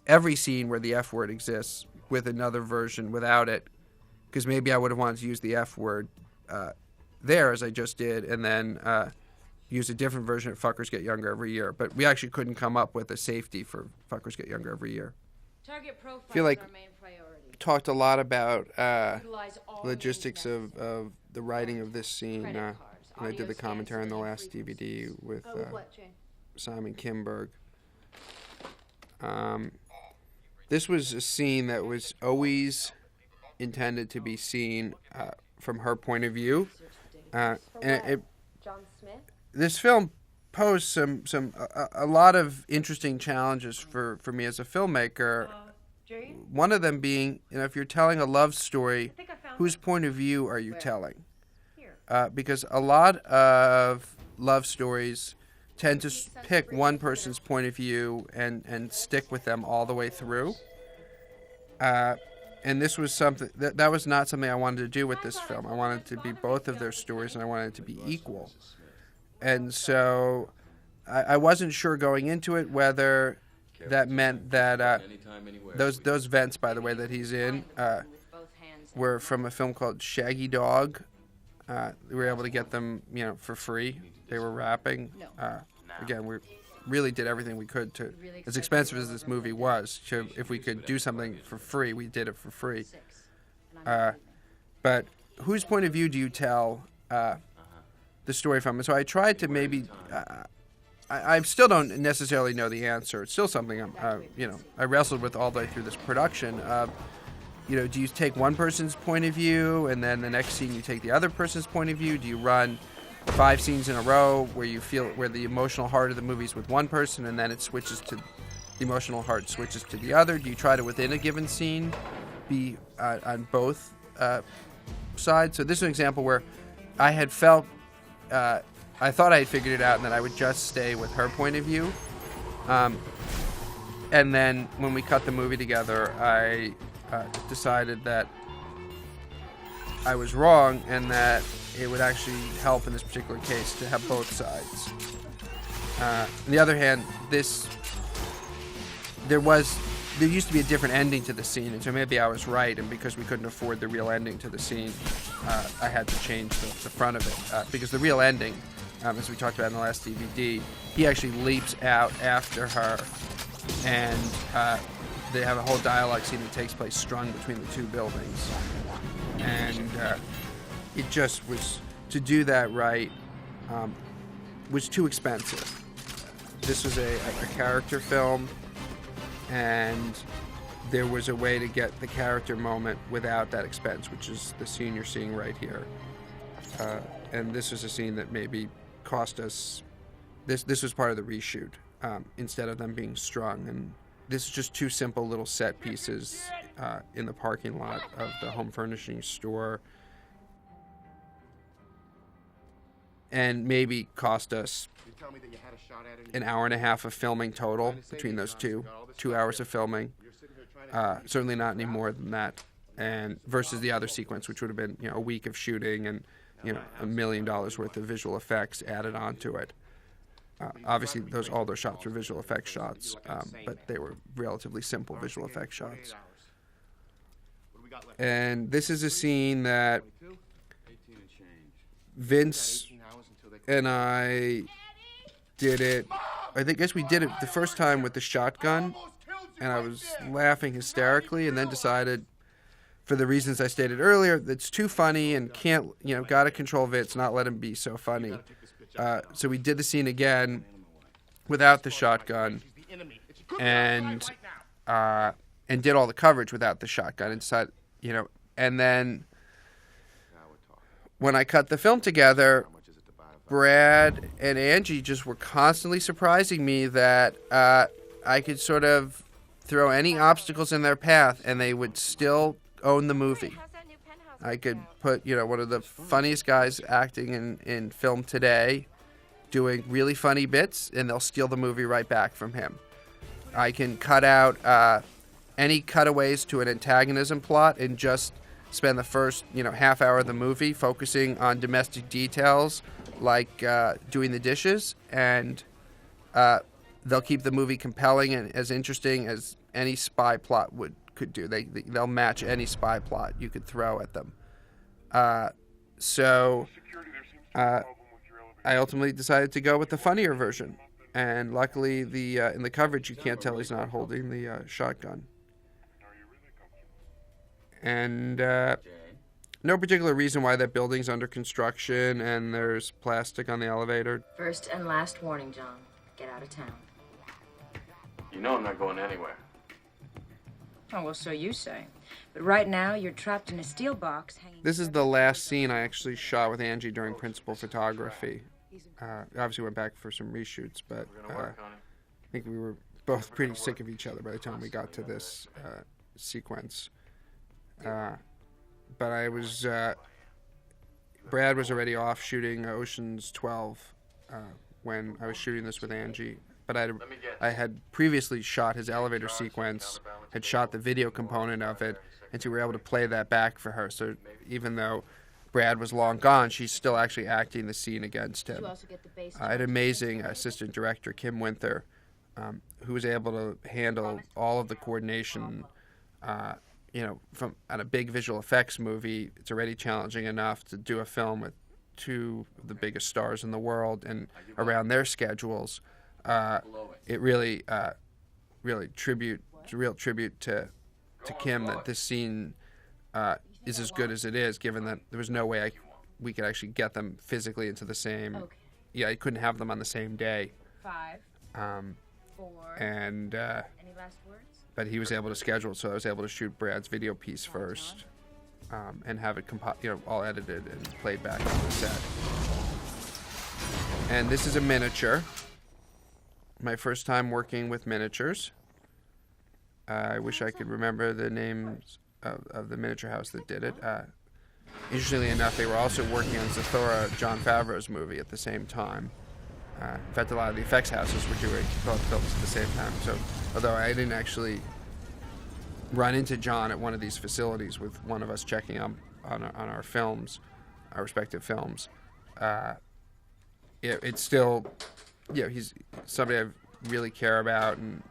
every scene where the F word exists with another version without it. Because maybe I would have wanted to use the F word there, as I just did, and then use a different version of Fuckers Get Younger Every Year. But we actually couldn't come up with a safety for Fuckers Get Younger Every year.
Target profile
I feel like
is our main priority.
talked a lot about
Utilize all
logistics
means
of the writing of this scene
Credit
when
cards,
I did
audio
the commentary on the
scans,
last DVD with
what, Jane?
Simon Kinberg. This was a scene that was always intended to be seen from her point of view. And
John Smith?
this film posed a lot of interesting challenges for me as a filmmaker.
Jane?
One of them being, if you're telling a love story, whose point of view are you telling? Because a lot of love stories tend to pick one person's point of view and stick with them all the way through. And this was something that was not something I wanted to do with this film. I wanted to be both of their stories, and I wanted it to be equal. And so I wasn't sure going into it whether that meant that those vents, by the way, that he's in were from a film called Shaggy Dog. We were able to get them, for free. They were rapping. Again, we really did everything we could to, as expensive as this movie was, if we could do something for free, we did it for free. But whose point of view do you tell the story from? And so I tried to maybe, I still don't necessarily know the answer. It's still something I wrestled with all the way through this production. Do you take one person's point of view and then the next scene you take the other person's point of view? Do you run 5 scenes in a row where the emotional heart of the movie's with one person and then it switches to the emotional heart switches to the other? Do you try to, within a given scene, be on both sides? So this is an example where I had felt, I thought I had figured it out and that I would just stay with her point of view. And then when we cut the movie together, I decided that I was wrong and that it would actually help in this particular case to have both sides. On the other hand, there used to be a different ending to the scene, and so maybe I was right, and because we couldn't afford the real ending to the scene, I had to change the front of it. Because the real ending, as we talked about in the last DVD, he actually leaps out after her, and they have a whole dialogue scene that takes place strung between the two buildings. And it just was, to do that right, was too expensive. This was a character film, and there was a way to get the character moment without that expense, which is the scene you're seeing right here. And this was a scene that maybe cost us, this was part of the reshoot, instead of them being strung. And this is just 2 simple little set pieces in the parking lot of the home furnishing store. and maybe cost us an hour and a half of filming total between those 2 hours of filming. Certainly not any more than that. And versus the other sequence, which would have been, a week of shooting and, $1 million worth of visual effects added onto it. Obviously, all those shots were visual effects shots, but they were relatively simple visual effects shots. And this is a scene that Vince and I did it. I guess we did it the first time with the shotgun, and I was laughing hysterically, and then decided, for the reasons I stated earlier, that's too funny and can't, gotta control Vince, not let him be so funny. So we did the scene again without the shotgun, and did all the coverage without the shotgun, and decided, and then when I cut the film together, Brad and Angie just were constantly surprising me that I could sort of throw any obstacles in their path and they would still own the movie. I could put, one of the funniest guys acting in film today doing really funny bits, and they'll steal the movie right back from him. I can cut out any cutaways to an antagonism plot and just spend the first, half hour of the movie focusing on domestic details like doing the dishes, and they'll keep the movie compelling and as interesting as any spy plot could do. They'll match any spy plot you could throw at them. So I ultimately decided to go with the funnier version, and luckily in the coverage you can't tell he's not holding the shotgun. And no particular reason why that building's under construction and there's plastic on the elevator.
First and last warning, John. Get out of town.
You know I'm not going anywhere.
Oh, well, so you say. But right now, you're trapped in a steel box hanging...
This is the last scene I actually shot with Angie during principal photography. Obviously went back for some reshoots, but I think we were both pretty sick of each other by the time we got to this sequence. But I was... Brad was already off shooting Ocean's 12 when I was shooting this with Angie. But I had previously shot his elevator sequence, had shot the video component of it, and so we were able to play that back for her. So even though Brad was long gone, she's still actually acting the scene against him. I had an amazing assistant director, Kim Winther, who was able to handle all of the coordination. From on a big visual effects movie, it's already challenging enough to do a film with two of the biggest stars in the world and around their schedules. It really, it's a real tribute to Kim that this scene is as good as it is, given that there was no way we could actually get them physically into the same. Okay. Yeah, I couldn't have them on the same day.
5, 4.
And
any last words?
But he was able to schedule it, so I was able to shoot Brad's video piece first, and have it all edited and played back on the set. And this is a miniature. My first time working with miniatures. I wish I could remember the names of the miniature house that did it. Interestingly enough, they were also working on Zathura, Jon Favreau's movie at the same time. In fact, a lot of the effects houses were doing both films at the same time. So, although I didn't actually run into John at one of these facilities with one of us checking on our films, our respective films, it's still, he's somebody I really care about and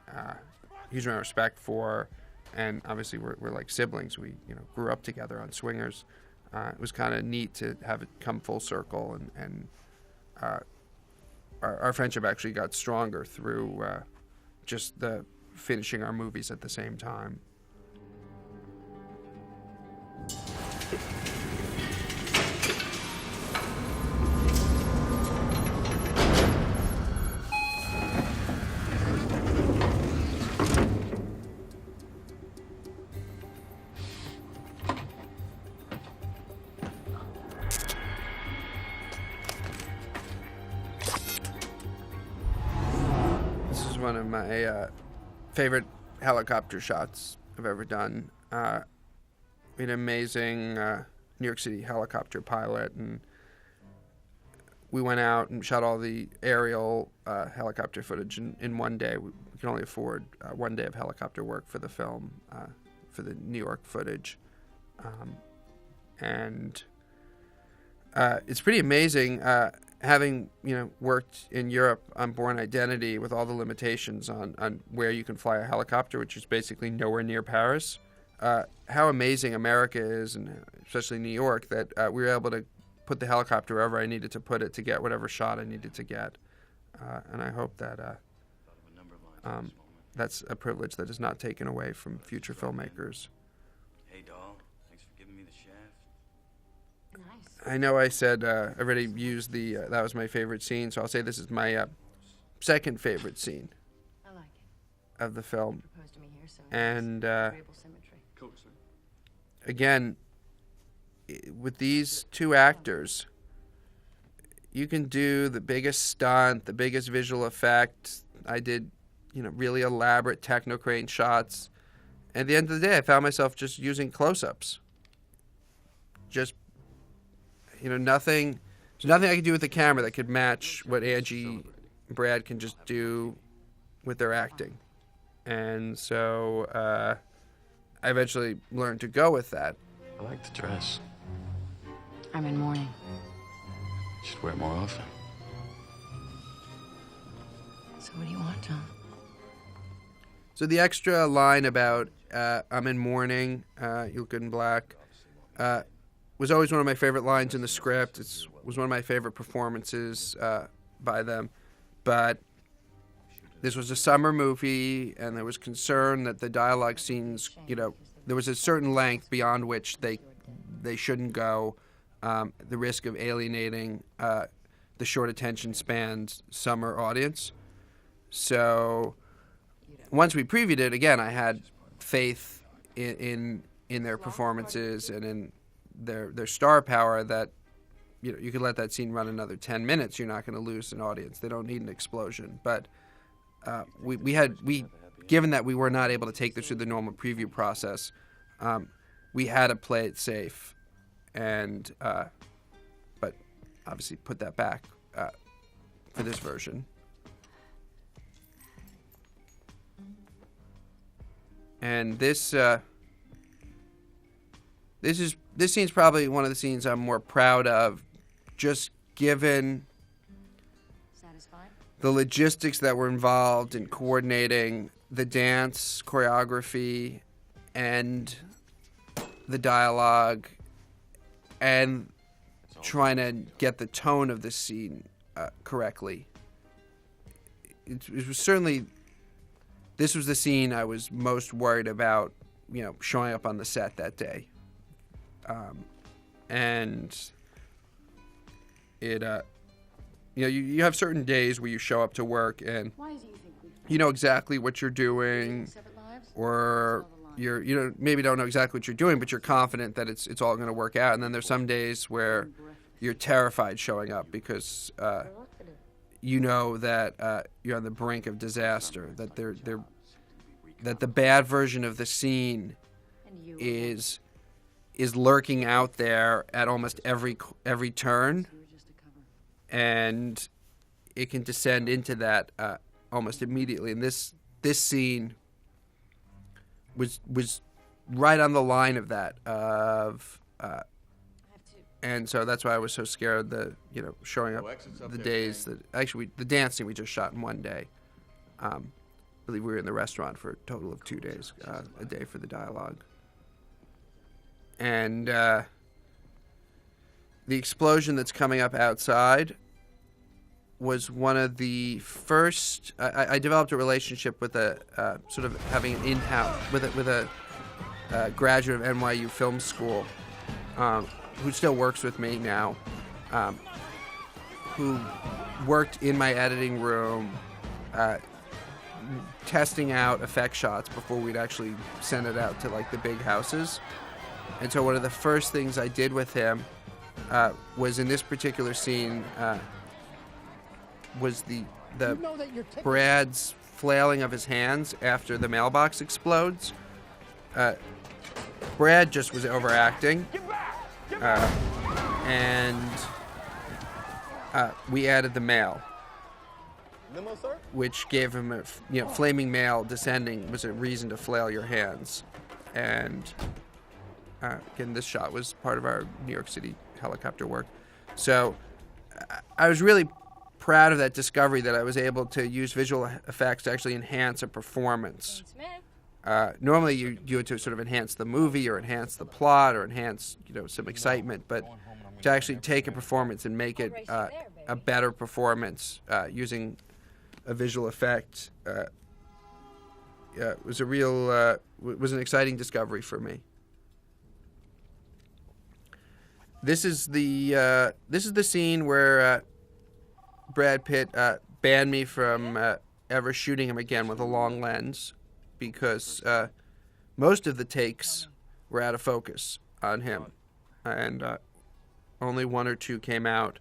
huge amount of respect for, and obviously we're like siblings. We grew up together on Swingers. It was kind of neat to have it come full circle, and our friendship actually got stronger through just the finishing our movies at the same time. One of my favorite helicopter shots I've ever done. An amazing New York City helicopter pilot, and we went out and shot all the aerial helicopter footage in one day. We could only afford 1 day of helicopter work for the film, for the New York footage. And it's pretty amazing having worked in Europe on Bourne Identity with all the limitations on where you can fly a helicopter, which is basically nowhere near Paris. How amazing America is, and especially New York, that we were able to put the helicopter wherever I needed to put it to get whatever shot I needed to get. And I hope that that's a privilege that is not taken away from future filmmakers.
Hey, doll. Thanks for giving me the shaft.
Nice.
I know I said I already used that was my favorite scene, so I'll say this is my second favorite scene
I like it.
of the film.
Proposed to me here, so
And
agreeable symmetry.
Cool, sir.
again, with these two actors, you can do the biggest stunt, the biggest visual effect. I did, really elaborate technocrane shots. At the end of the day, I found myself just using close-ups. Just, nothing. There's nothing I could do with the camera that could match what Angie and Brad can just do with their acting. And so I eventually learned to go with that.
I like the dress.
I'm in mourning.
You should wear it more often.
So what do you want, John?
So the extra line about I'm in mourning, you look good in black, was always one of my favorite lines in the script. It was one of my favorite performances by them. But this was a summer movie, and there was concern that the dialogue scenes, there was a certain length beyond which they shouldn't go, the risk of alienating the short attention spans summer audience. So once we previewed it, again, I had faith in their performances and in their star power that you could let that scene run another 10 minutes. You're not going to lose an audience. They don't need an explosion. But we given that we were not able to take this through the normal preview process, we had to play it safe, and but obviously put that back for this version. And this scene's probably one of the scenes I'm more proud of, just given
Satisfied?
the logistics that were involved in coordinating the dance, choreography, and the dialogue, and trying to get the tone of the scene correctly. It was certainly... This was the scene I was most worried about, showing up on the set that day. And it, you have certain days where you show up to work and
Why do you think we
you know exactly what you're doing,
Separate lives?
or you're maybe don't know exactly what you're doing, but you're confident that it's all going to work out. And then there's some days where you're terrified showing up because you know that you're on the brink of disaster, that that the bad version of the scene
And you
is lurking out there at almost every turn,
were just a cover.
and it can descend into that almost immediately. And this scene was right on the line of that and so that's why I was so scared showing up the days that actually the dance scene we just shot in one day. I believe we were in the restaurant for a total of 2 days, a day for the dialogue. And the explosion that's coming up outside was one of the first. I developed a relationship with a sort of having an in-house with a graduate of NYU Film School, who still works with me now, who worked in my editing room, testing out effect shots before we'd actually send it out to the big houses. And so one of the first things I did with him was in this particular scene was the Brad's flailing of his hands after the mailbox explodes. Brad just was overacting, and we added the male,
Limo, sir?
which gave him a flaming male descending was a reason to flail your hands, and again, this shot was part of our New York City helicopter work. So I was really proud of that discovery that I was able to use visual effects to actually enhance a performance. Normally you do it to sort of enhance the movie or enhance the plot or enhance some excitement, but to actually take a performance and make it a better performance using a visual effect was was an exciting discovery for me. This is the scene where Brad Pitt banned me from ever shooting him again with a long lens because most of the takes were out of focus on him, and only one or two came out.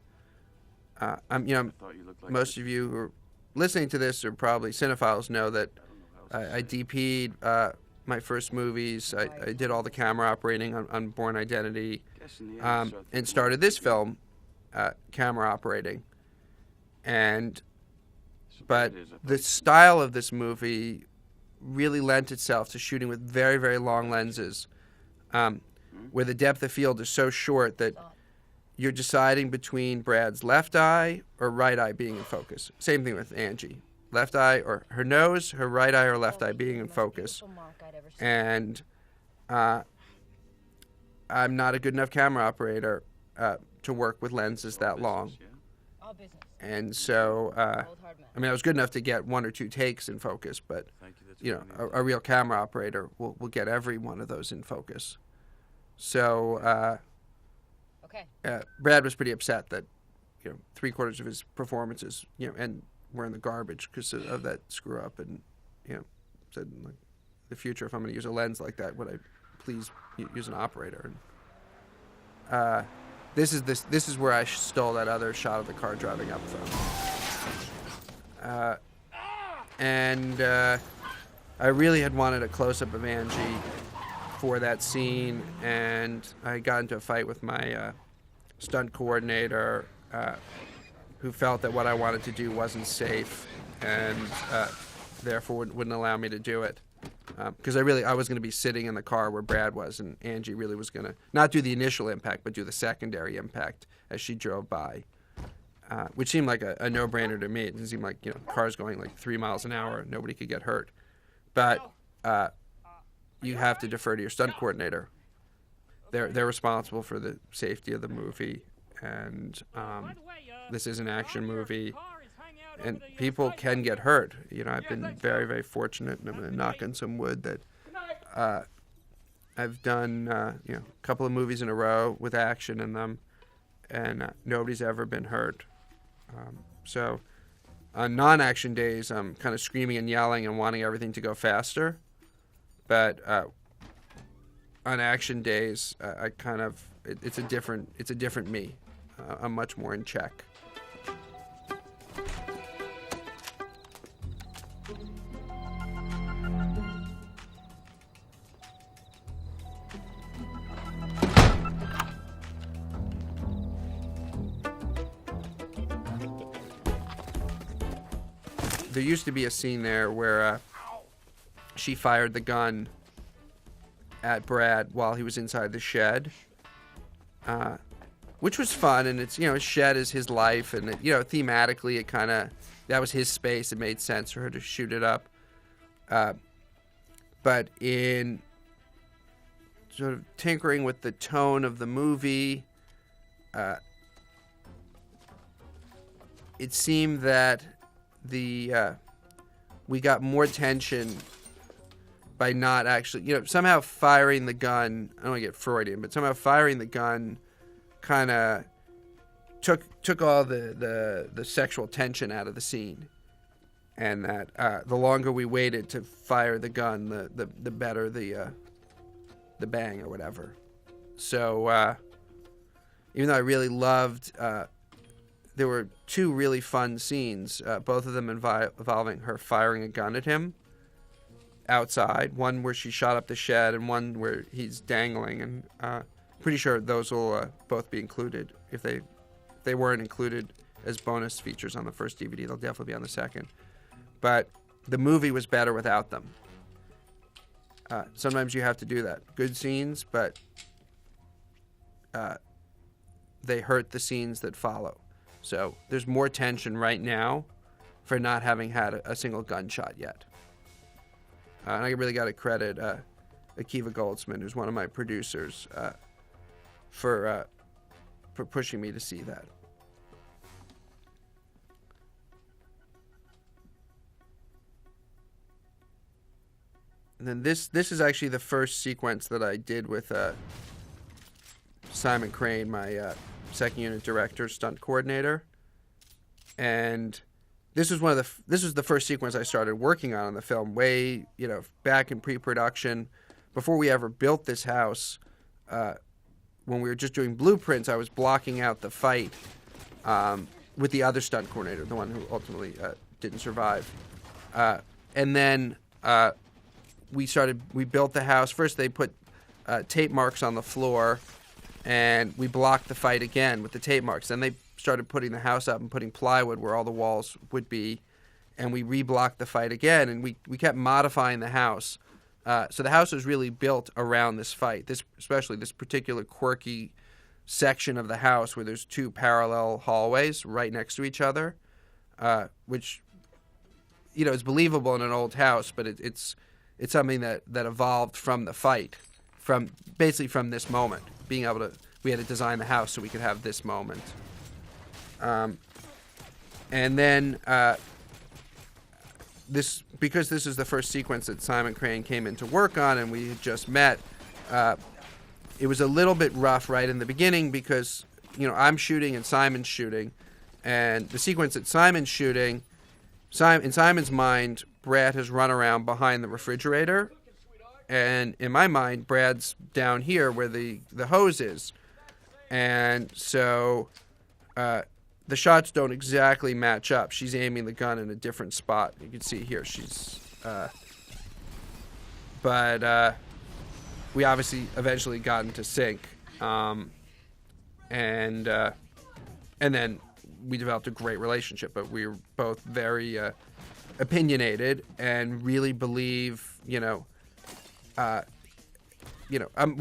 Most of you who are listening to this are probably cinephiles know that I DP'd my first movies. I did all the camera operating on Born Identity, and started this film camera operating. But the style of this movie really lent itself to shooting with very, very long lenses, where the depth of field is so short that you're deciding between Brad's left eye or right eye being in focus. Same thing with Angie. Left eye or her nose, her right eye or left eye being in focus. And I'm not a good enough camera operator to work with lenses that long. And so, I was good enough to get one or two takes in focus, but, a real camera operator will get every one of those in focus. So, Brad was pretty upset that, 3/4 of his performances, and were in the garbage because of that screw up, and, said, like, the future, if I'm going to use a lens like that, would I please use an operator? And, this is where I stole that other shot of the car driving up from. I really had wanted a close-up of Angie for that scene, and I got into a fight with my stunt coordinator, who felt that what I wanted to do wasn't safe, and therefore wouldn't allow me to do it. Because I was going to be sitting in the car where Brad was, and Angie really was going to not do the initial impact, but do the secondary impact as she drove by, which seemed like a no-brainer to me. It didn't seem like cars going like 3 miles an hour, nobody could get hurt. But you have to defer to your stunt coordinator. They're responsible for the safety of the movie, and this is an action movie. And people can get hurt. I've been very, very fortunate, and I'm going to knock on some wood that I've done, a couple of movies in a row with action in them, and nobody's ever been hurt. So on non-action days, I'm kind of screaming and yelling and wanting everything to go faster. But on action days, it's a different me. I'm much more in check. There used to be a scene there where she fired the gun at Brad while he was inside the shed, which was fun. And it's, his shed is his life, and thematically that was his space. It made sense for her to shoot it up. But in sort of tinkering with the tone of the movie, it seemed that we got more tension by not actually, somehow firing the gun. I don't want to get Freudian, but somehow firing the gun kind of took all the sexual tension out of the scene, and that the longer we waited to fire the gun, the better the bang or whatever. So even though I really loved. There were two really fun scenes, both of them involving her firing a gun at him outside. One where she shot up the shed, and one where he's dangling. And pretty sure those will both be included. If they weren't included as bonus features on the first DVD. They'll definitely be on the second. But the movie was better without them. Sometimes you have to do that. Good scenes, but they hurt the scenes that follow. So there's more tension right now for not having had a single gunshot yet. And I really got to credit Akiva Goldsman, who's one of my producers, for pushing me to see that. And then this is actually the first sequence that I did with Simon Crane, my second unit director, stunt coordinator, and this was the first sequence I started working on in the film, way back in pre-production, before we ever built this house. When we were just doing blueprints, I was blocking out the fight with the other stunt coordinator, the one who ultimately didn't survive, and then. We built the house. First, they put tape marks on the floor, and we blocked the fight again with the tape marks. Then they started putting the house up and putting plywood where all the walls would be, and we reblocked the fight again, and we kept modifying the house. So the house was really built around this fight, especially this particular quirky section of the house where there's two parallel hallways right next to each other, which, is believable in an old house, but it's something that evolved from the fight, from this moment, we had to design the house so we could have this moment. And then because this is the first sequence that Simon Crane came in to work on and we had just met, it was a little bit rough right in the beginning because, I'm shooting and Simon's shooting. And the sequence that Simon's shooting, in Simon's mind, Brad has run around behind the refrigerator, and in my mind, Brad's down here where the hose is. And so the shots don't exactly match up. She's aiming the gun in a different spot. You can see here but we obviously eventually got into sync. And then we developed a great relationship, but we were both very opinionated and really believe, we're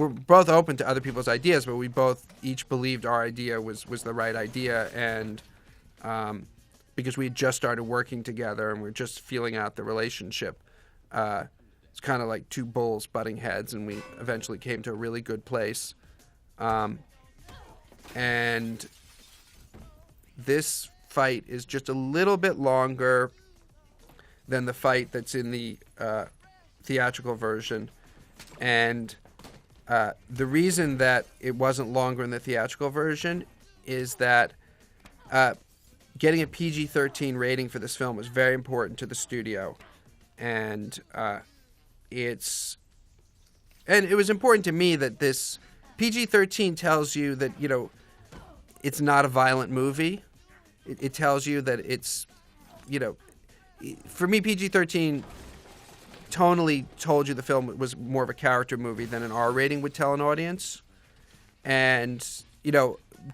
both open to other people's ideas, but we both each believed our idea was the right idea, and because we had just started working together and we're just feeling out the relationship, it's kind of like two bulls butting heads, and we eventually came to a really good place. And this fight is just a little bit longer than the fight that's in the theatrical version. And the reason that it wasn't longer in the theatrical version is that getting a PG-13 rating for this film was very important to the studio. And it was important to me that this PG-13 tells you that, it's not a violent movie. It tells you that it's, for me, PG-13 tonally told you the film was more of a character movie than an R rating would tell an audience. And,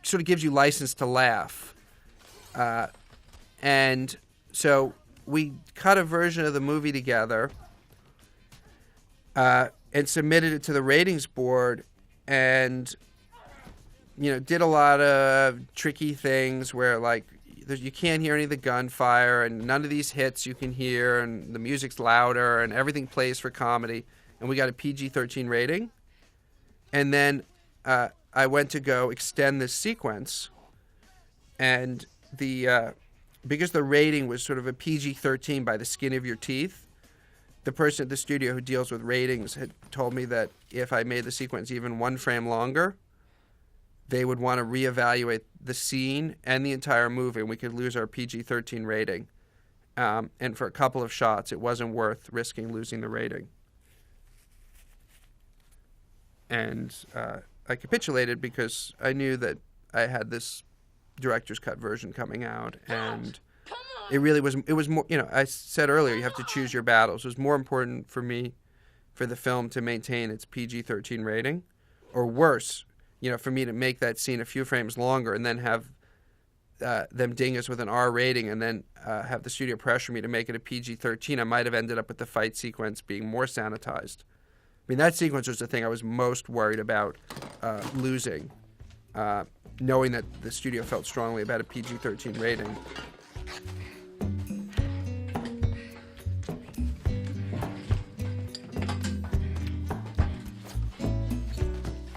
sort of gives you license to laugh. And so we cut a version of the movie together and submitted it to the ratings board and, did a lot of tricky things where, like, you can't hear any of the gunfire and none of these hits you can hear and the music's louder and everything plays for comedy. And we got a PG-13 rating. And then I went to go extend this sequence, and because the rating was sort of a PG-13 by the skin of your teeth, the person at the studio who deals with ratings had told me that if I made the sequence even one frame longer, they would want to reevaluate the scene and the entire movie, and we could lose our PG-13 rating. And for a couple of shots, it wasn't worth risking losing the rating. And I capitulated because I knew that I had this director's cut version coming out, and it was more, I said earlier, you have to choose your battles. It was more important for me for the film to maintain its PG-13 rating, or worse, for me to make that scene a few frames longer and then have them ding us with an R rating and then have the studio pressure me to make it a PG-13, I might have ended up with the fight sequence being more sanitized. I mean, that sequence was the thing I was most worried about losing, knowing that the studio felt strongly about a PG-13 rating.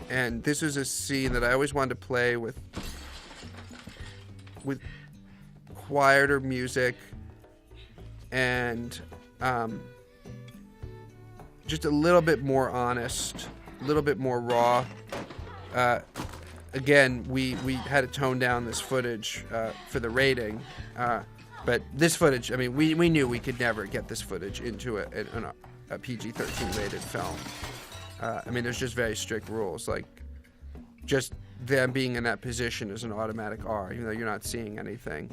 And this was a scene that I always wanted to play with quieter music and just a little bit more honest, a little bit more raw. Again, we had to tone down this footage for the rating, but this footage, I mean, we knew we could never get this footage into a PG-13 rated film. I mean, there's just very strict rules, like just them being in that position is an automatic R, even though you're not seeing anything.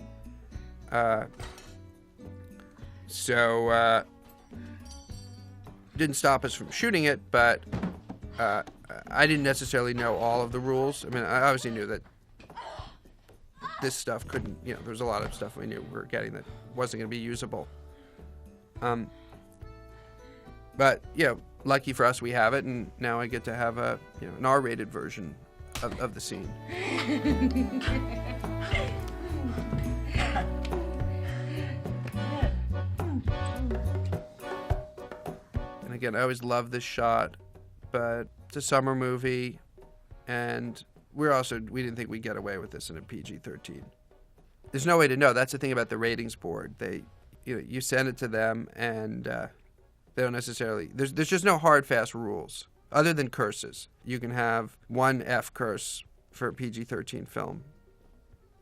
So didn't stop us from shooting it, but I didn't necessarily know all of the rules. I mean, I obviously knew that this stuff couldn't, there was a lot of stuff we knew we were getting that wasn't going to be usable. But, lucky for us, we have it, and now I get to have an R-rated version of the scene. And again, I always loved this shot, but it's a summer movie, and we didn't think we'd get away with this in a PG-13. There's no way to know. That's the thing about the ratings board. You send it to them, and they don't necessarily. There's just no hard, fast rules other than curses. You can have one F curse for a PG-13 film.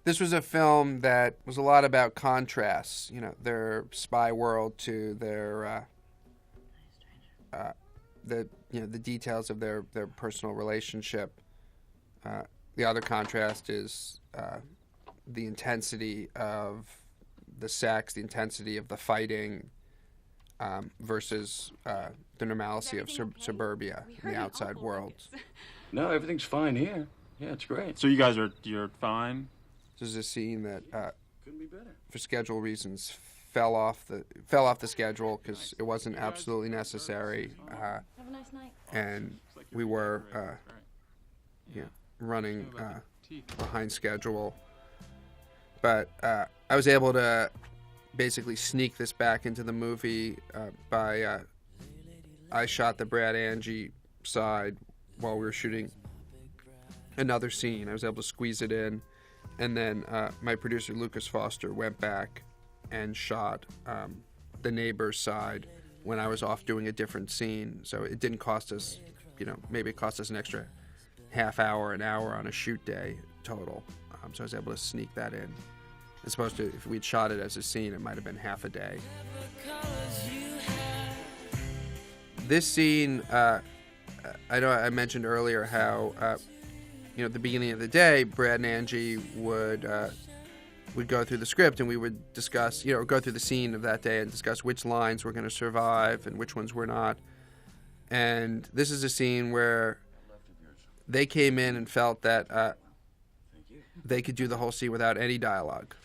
This was a film that was a lot about contrasts. Their spy world to their the details of their personal relationship. The other contrast is the intensity of the sex, the intensity of the fighting. Versus the normalcy of suburbia in the outside world.
No, everything's fine here. Yeah, it's great.
So you're fine?
This is a scene that,
Couldn't be better.
for schedule reasons, fell off the schedule because it wasn't absolutely necessary.
Have a nice night.
And we were running behind schedule. But I was able to basically sneak this back into the movie by I shot the Brad Angie side while we were shooting another scene. I was able to squeeze it in, and then my producer Lucas Foster went back and shot the neighbor's side when I was off doing a different scene. So it didn't cost us, maybe it cost us an extra half hour, an hour on a shoot day total. So I was able to sneak that in. As opposed to if we'd shot it as a scene, it might have been half a day. This scene, I know I mentioned earlier how, at the beginning of the day, Brad and Angie would go through the script and we would discuss, go through the scene of that day and discuss which lines were going to survive and which ones were not. And this is a scene where they came in and felt that they could do the whole scene without any dialogue.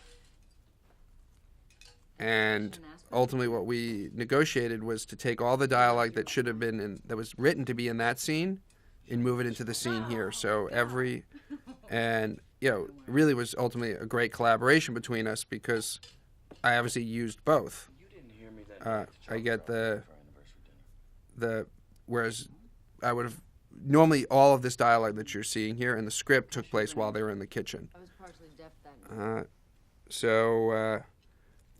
And ultimately what we negotiated was to take all the dialogue that should have been that was written to be in that scene and move it into the scene here. So it really was ultimately a great collaboration between us because I obviously used both. I get whereas I would have, normally all of this dialogue that you're seeing here in the script took place while they were in the kitchen.
I was partially deaf then.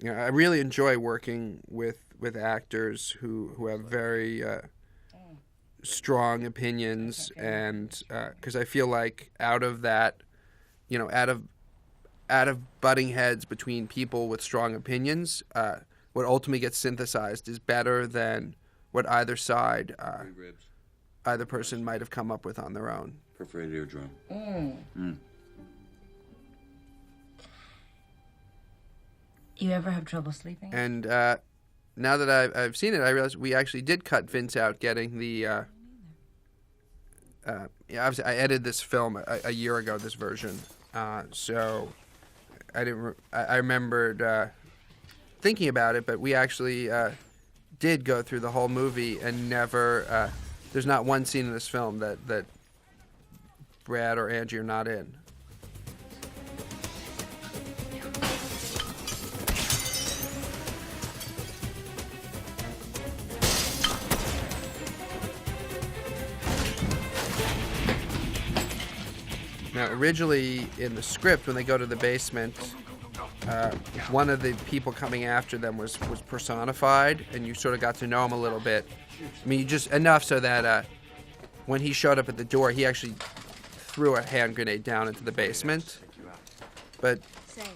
I really enjoy working with actors who have very strong opinions, and because I feel like out of that, out of butting heads between people with strong opinions, what ultimately gets synthesized is better than what either side, either person might have come up with on their own.
Perforated eardrum.
You ever have trouble sleeping?
And now that I've seen it, I realize we actually did cut Vince out getting the... obviously I edited this film a year ago, this version. So I remembered thinking about it, but we actually did go through the whole movie and never. There's not one scene in this film that Brad or Angie are not in. Now, originally in the script, when they go to the basement, one of the people coming after them was personified, and you sort of got to know him a little bit. I mean, just enough so that when he showed up at the door, he actually threw a hand grenade down into the basement. But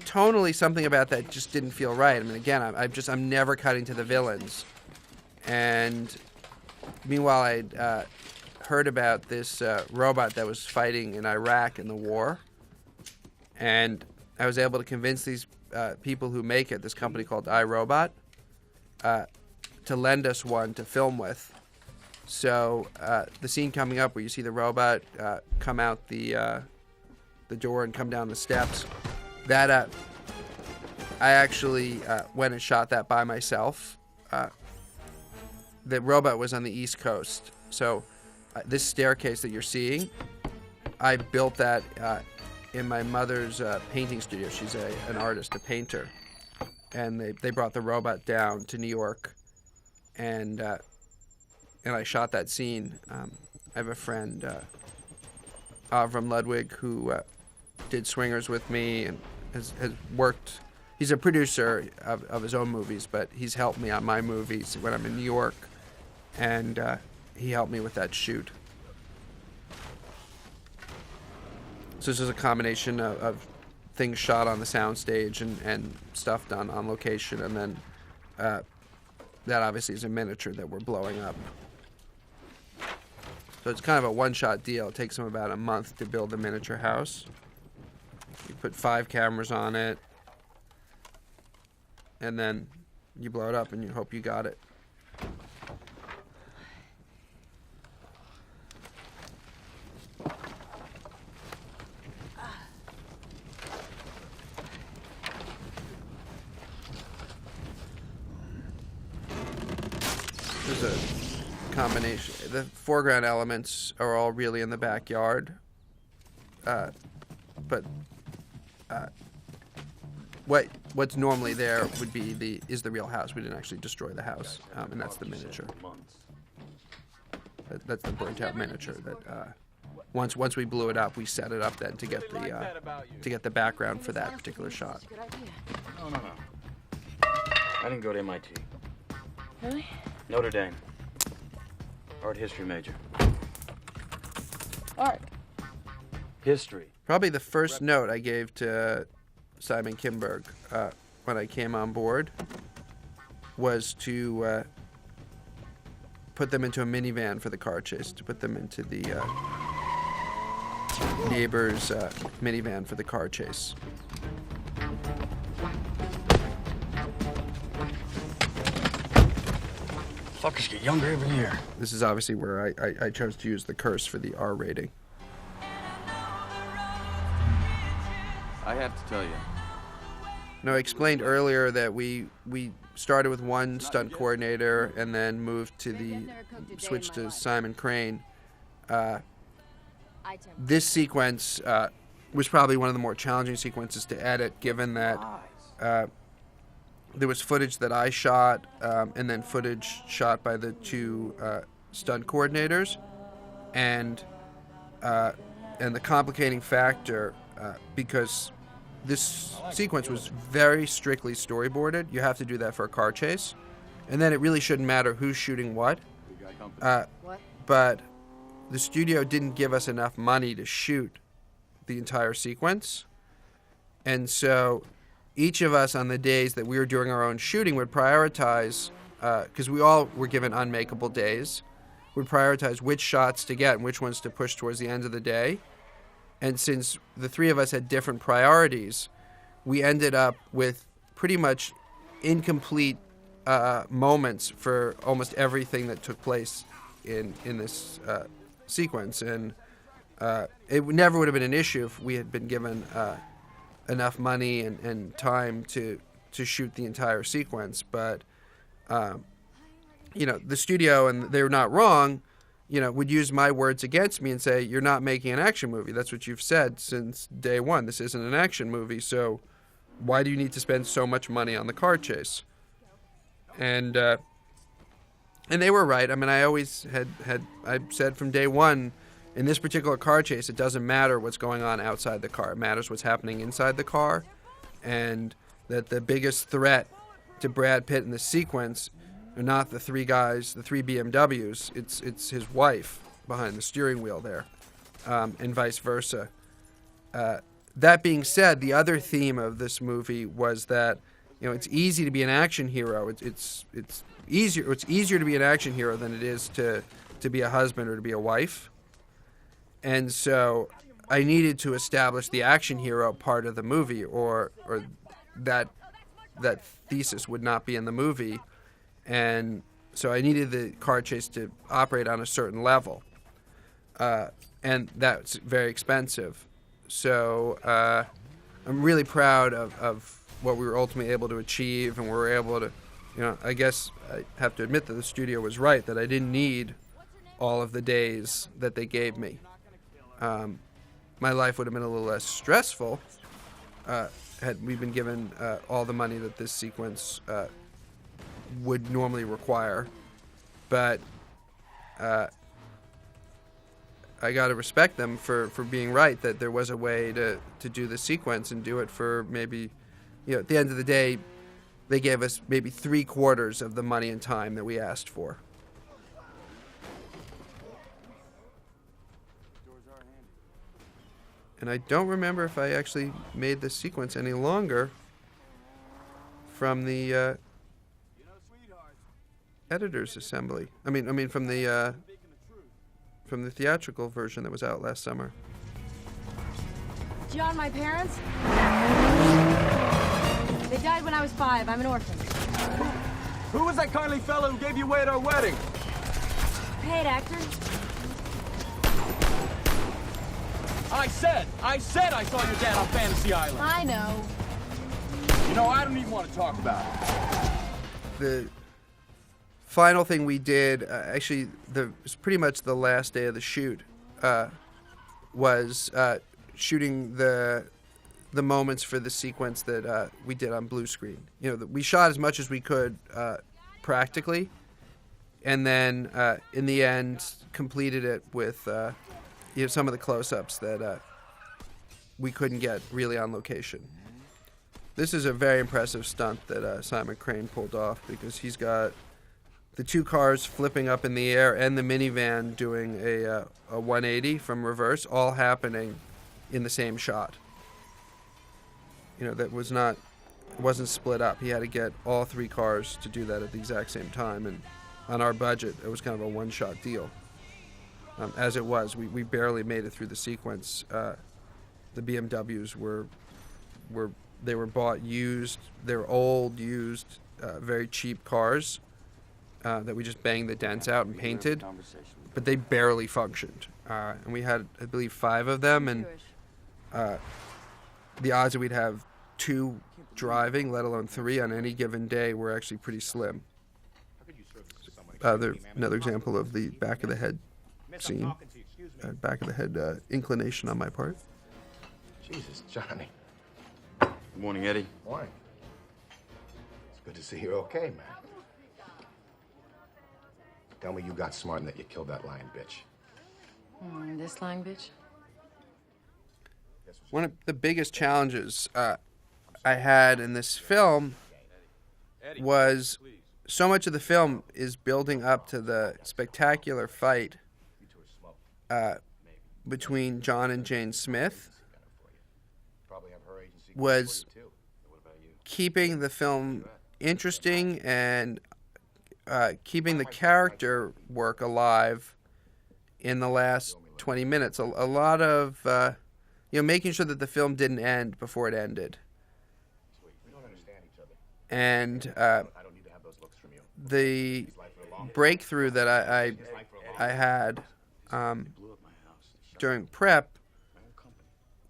tonally, something about that just didn't feel right. I mean, again, I'm never cutting to the villains. And meanwhile, I'd heard about this robot that was fighting in Iraq in the war, and I was able to convince these people who make it, this company called iRobot, to lend us one to film with. So the scene coming up where you see the robot come out the door and come down the steps, that I actually went and shot that by myself. The robot was on the East Coast, so this staircase that you're seeing, I built that in my mother's painting studio. She's an artist, a painter. And they brought the robot down to New York, and I shot that scene. I have a friend, Avram Ludwig, who did Swingers with me and has worked. He's a producer of his own movies, but he's helped me on my movies when I'm in New York. And he helped me with that shoot. So this is a combination of things shot on the soundstage and stuff done on location, and then that obviously is a miniature that we're blowing up. So it's kind of a one-shot deal. It takes them about a month to build the miniature house. You put 5 cameras on it, and then you blow it up and you hope you got it. There's a combination. The foreground elements are all really in the backyard, but what's normally there would be is the real house. We didn't actually destroy the house, and that's the miniature. That's the burnt out miniature. That once we blew it up, we set it up then to get the background for that particular shot.
No. I didn't go to MIT.
Really?
Notre Dame. Art history major.
Art.
History.
Probably the first note I gave to Simon Kinberg when I came on board was to put them into a minivan for the car chase, to put them into the neighbor's minivan for the car chase.
Fuckers get younger every year.
This is obviously where I chose to use the curse for the R rating.
I have to tell you.
No, I explained earlier that we started with one stunt coordinator and then moved to switched to Simon Crane. This sequence was probably one of the more challenging sequences to edit, given that there was footage that I shot and then footage shot by the 2 stunt coordinators, and the complicating factor, because this sequence was very strictly storyboarded. You have to do that for a car chase, and then it really shouldn't matter who's shooting what. But the studio didn't give us enough money to shoot the entire sequence, and so each of us on the days that we were doing our own shooting would prioritize, because we all were given unmakeable days, would prioritize which shots to get and which ones to push towards the end of the day. And since the 3 of us had different priorities, we ended up with pretty much incomplete moments for almost everything that took place in this sequence. And it never would have been an issue if we had been given enough money and time to shoot the entire sequence. But the studio, and they're not wrong, would use my words against me and say, you're not making an action movie. That's what you've said since day one. This isn't an action movie, so why do you need to spend so much money on the car chase? And they were right. I mean, I always I said from day one, in this particular car chase, it doesn't matter what's going on outside the car. It matters what's happening inside the car, and that the biggest threat to Brad Pitt in the sequence are not the three guys, the three BMWs. It's his wife behind the steering wheel there, and vice versa. That being said, the other theme of this movie was that it's easy to be an action hero. It's easier to be an action hero than it is to be a husband or to be a wife. And so I needed to establish the action hero part of the movie, or that thesis would not be in the movie. And so I needed the car chase to operate on a certain level. And that's very expensive. So I'm really proud of what we were ultimately able to achieve, and we were able to, I guess I have to admit that the studio was right, that I didn't need all of the days that they gave me. My life would have been a little less stressful had we been given all the money that this sequence would normally require. But I got to respect them for being right, that there was a way to do the sequence and do it for maybe, at the end of the day, they gave us maybe 3/4 of the money and time that we asked for. And I don't remember if I actually made the sequence any longer from the editor's assembly. I mean from the theatrical version that was out last summer.
John, my parents? They died when I was 5. I'm an orphan.
Who was that kindly fellow who gave you away at our wedding?
Paid actor.
I said I saw your dad on Fantasy Island.
I know.
I don't even want to talk about it.
The final thing we did, actually, it was pretty much the last day of the shoot, was shooting the moments for the sequence that we did on blue screen. We shot as much as we could practically, and then in the end completed it with some of the close-ups that we couldn't get really on location. This is a very impressive stunt that Simon Crane pulled off, because he's got the two cars flipping up in the air and the minivan doing a 180 from reverse, all happening in the same shot. That wasn't split up. He had to get all three cars to do that at the exact same time, and on our budget, it was kind of a one-shot deal. As it was, we barely made it through the sequence. The BMWs were bought used. They're old, used, very cheap cars that we just banged the dents out and painted, but they barely functioned. And we had, I believe, 5 of them, and the odds that we'd have 2 driving, let alone 3 on any given day, were actually pretty slim. Another example of the back of the head scene, back of the head inclination on my part.
Jesus, Johnny.
Good morning, Eddie.
Morning. It's good to see you're okay, man. Tell me you got smart and that you killed that lying bitch.
This lying bitch?
One of the biggest challenges I had in this film was so much of the film is building up to the spectacular fight between John and Jane Smith, was keeping the film interesting and keeping the character work alive in the last 20 minutes. A lot of, making sure that the film didn't end before it ended. And the breakthrough that I had during prep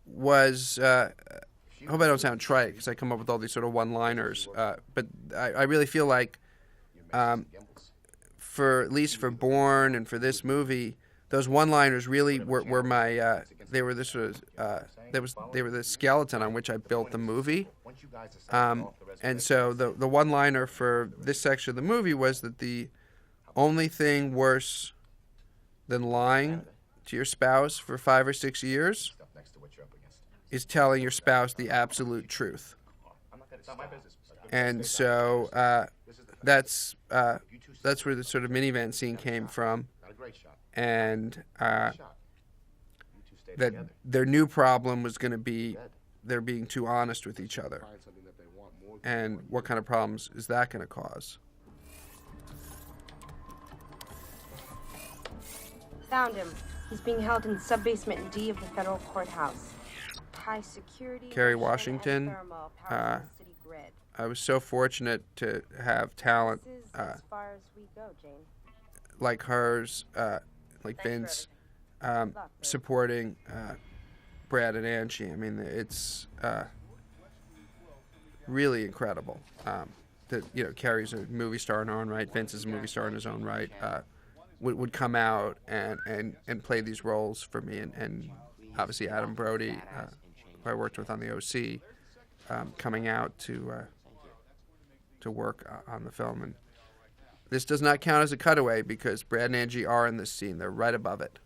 was hope I don't sound trite because I come up with all these sort of one-liners, but I really feel like, at least for Bourne and for this movie, those one-liners really were my they were the sort of they were the skeleton on which I built the movie, and so the one-liner for this section of the movie was that the only thing worse than lying to your spouse for 5 or 6 years is telling your spouse the absolute truth. And so that's where the sort of minivan scene came from, and that their new problem was going to be they're being too honest with each other. And what kind of problems is that going to cause?
Found him. He's being held in sub-basement D of the federal courthouse. High security.
Kerry Washington.
City grid.
I was so fortunate to have talent
This is as far as we go, Jane.
like hers, like Vince, supporting Brad and Angie. I mean, it's really incredible that, you know, Kerry's a movie star in her own right, Vince is a movie star in his own right, would come out and play these roles for me, and obviously Adam Brody, who I worked with on the OC, coming out to work on the film. And this does not count as a cutaway because Brad and Angie are in this scene. They're right above it.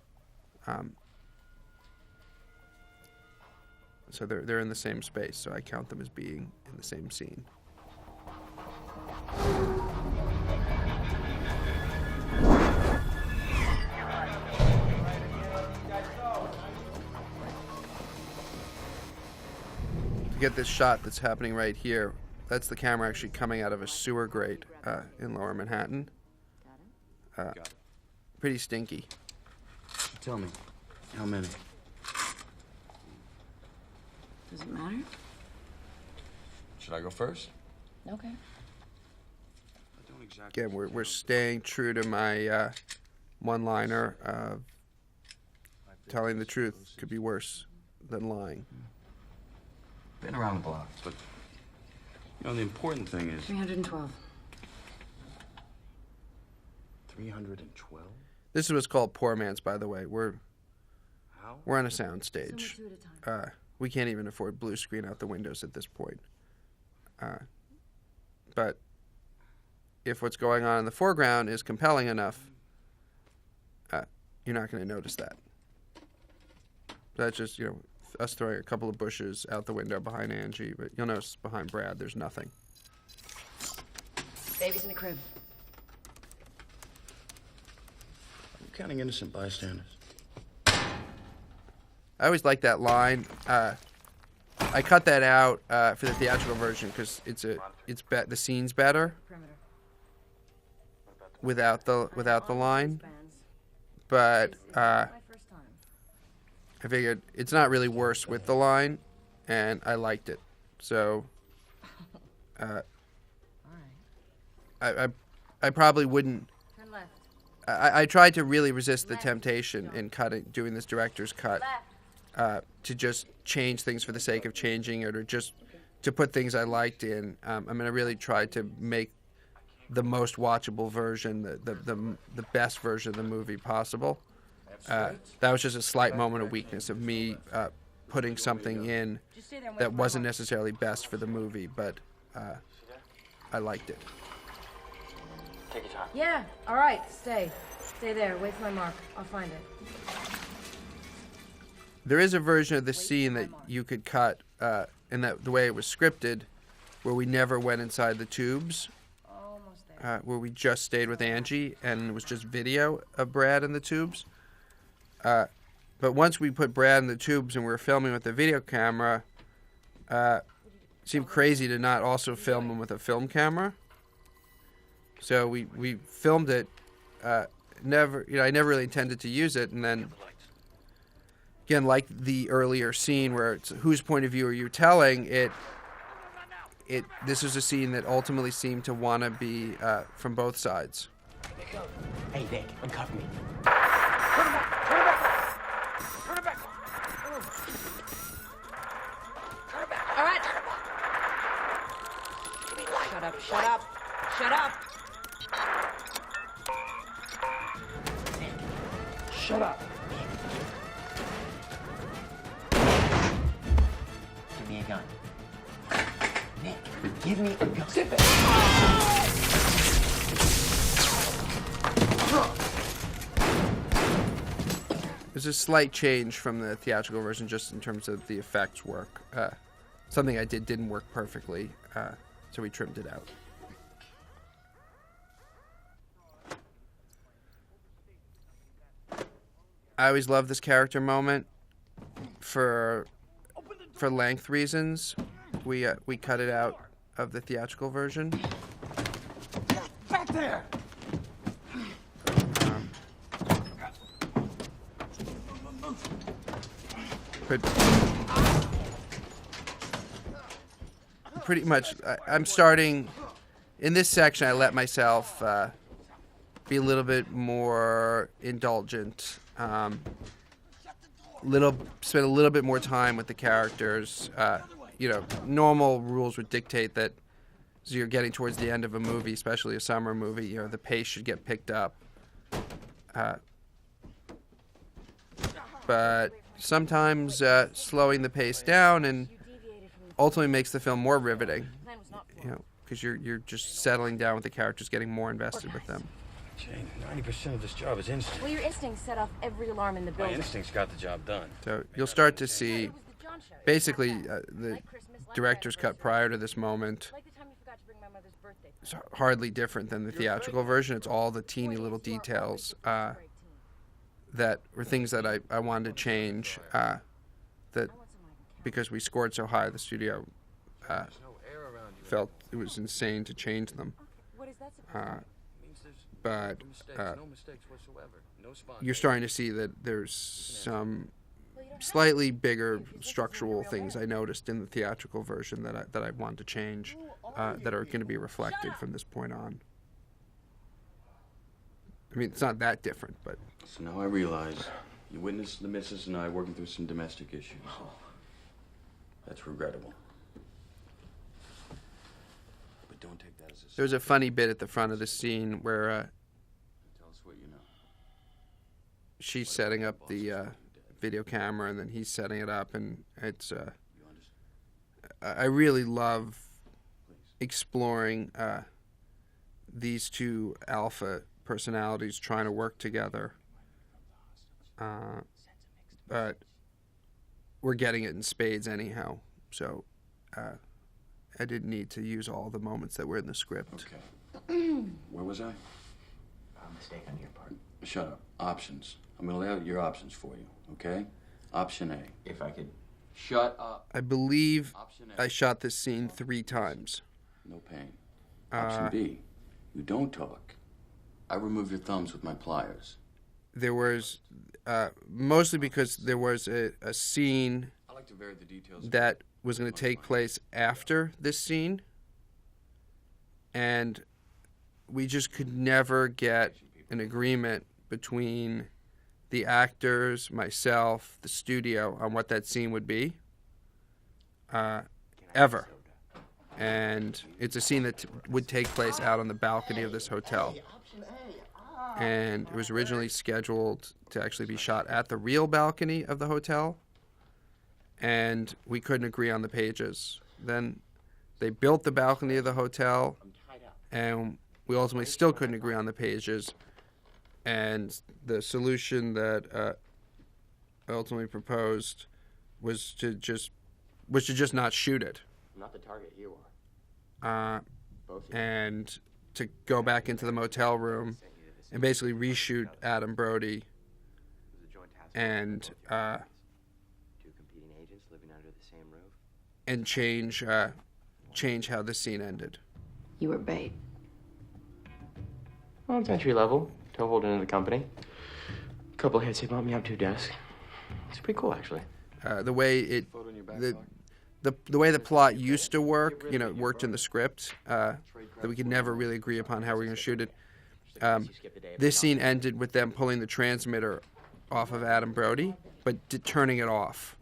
So they're in the same space, so I count them as being in the same scene. To get this shot that's happening right here, that's the camera actually coming out of a sewer grate in Lower Manhattan. Pretty stinky.
Tell me, how many?
Does it matter?
Should I go first?
Okay.
Again, we're staying true to my one-liner of telling the truth could be worse than lying.
Been around the block, but you know the important thing is
312.
312.
This is what's called poor man's, by the way. We're on a sound
So much
stage.
two at a time.
We can't even afford blue screen out the windows at this point. But if what's going on in the foreground is compelling enough, you're not going to notice that. That's just, you know, us throwing a couple of bushes out the window behind Angie, but you'll notice behind Brad there's nothing.
Baby's in the crib.
I'm counting innocent bystanders.
I always like that line. I cut that out for the theatrical version because the scene's better
Perimeter.
without the line. But
My first time.
I figured it's not really worse with the line, and I liked it. So I probably wouldn't.
Turn left.
I tried to really resist the temptation in doing this director's cut, to just change things for the sake of changing it, or just to put things I liked in. I mean, I really tried to make the most watchable version, the best version of the movie possible. That was just a slight moment of weakness of me putting something in that wasn't necessarily best for the movie, but I liked it.
Take your time.
Yeah, all right, stay. Stay there, wait for my mark. I'll find it.
There is a version of the scene that you could cut, in that the way it was scripted, where we never went inside the tubes,
Almost there.
where we just stayed with Angie, and it was just video of Brad in the tubes. But once we put Brad in the tubes and we were filming with the video camera, it seemed crazy to not also film him with a film camera. So we filmed it. I never really intended to use it, and then again, like the earlier scene where it's whose point of view are you telling? This was a scene that ultimately seemed to want to be from both sides.
Hey, Nick, uncuff me.
All right, up, shut up, shut up.
Shut up.
Give me a gun. Nick, give me a gun. Sit there.
There's a slight change from the theatrical version just in terms of the effects work. Something I didn't work perfectly, so we trimmed it out. I always love this character moment for length reasons. We cut it out of the theatrical version.
Back there!
But pretty much, I'm starting in this section. I let myself be a little bit more indulgent. Spend a little bit more time with the characters. Normal rules would dictate that as you're getting towards the end of a movie, especially a summer movie, the pace should get picked up. But sometimes slowing the pace down and ultimately makes the film more riveting. Because you're just settling down with the characters, getting more invested with them.
Jane, 90% of this job is instinct.
Well, your instincts set off every alarm in the
My
building.
instincts got the job done.
So you'll start to see, basically, the director's cut prior to this moment is hardly different than the theatrical version. It's all the teeny little details that were things that I wanted to change. That because we scored so high, the studio felt it was insane to change them. But you're starting to see that there's some slightly bigger structural things I noticed in the theatrical version that I want to change, that are going to be reflected from this point on. I mean, it's not that different, but...
So now I realize you witnessed the missus and I working through some domestic issues. That's regrettable. But don't take that as a...
There was a funny bit at the front of the scene where
Tell us what you know.
she's setting up the video camera and then he's setting it up, and it's I really love exploring these two alpha personalities trying to work together, but we're getting it in spades anyhow, so I didn't need to use all the moments that were in the script.
Okay. Where was I?
A mistake on your part.
Shut up. Options. I'm going to lay out your options for you, okay? Option A.
If I could...
Shut up.
I believe
Option A.
I shot this scene 3 times.
No pain. Option B. You don't talk. I remove your thumbs with my pliers.
There was, mostly because there was a scene
I like to vary the details.
that was going to take place after this scene, and we just could never get an agreement between the actors, myself, the studio, on what that scene would be, ever. And it's a scene that would take place out on the balcony of this hotel. And it was originally scheduled to actually be shot at the real balcony of the hotel, and we couldn't agree on the pages. Then they built the balcony of the hotel, and we ultimately still couldn't agree on the pages. And the solution that I ultimately proposed was to just not shoot it.
I'm not the target, you are. Both of you.
And to go back into the motel room and basically reshoot Adam Brody and
Two competing agents living under the same roof.
and change how the scene ended.
You were bait.
Well, it's entry level. Toe holding into the company. A couple hits, he bumped me up 2 desks. It's pretty cool, actually.
The way the way the plot used to work, it worked in the script, that we could never really agree upon how we were going to shoot it. This scene ended with them pulling the transmitter off of Adam Brody, but turning it off.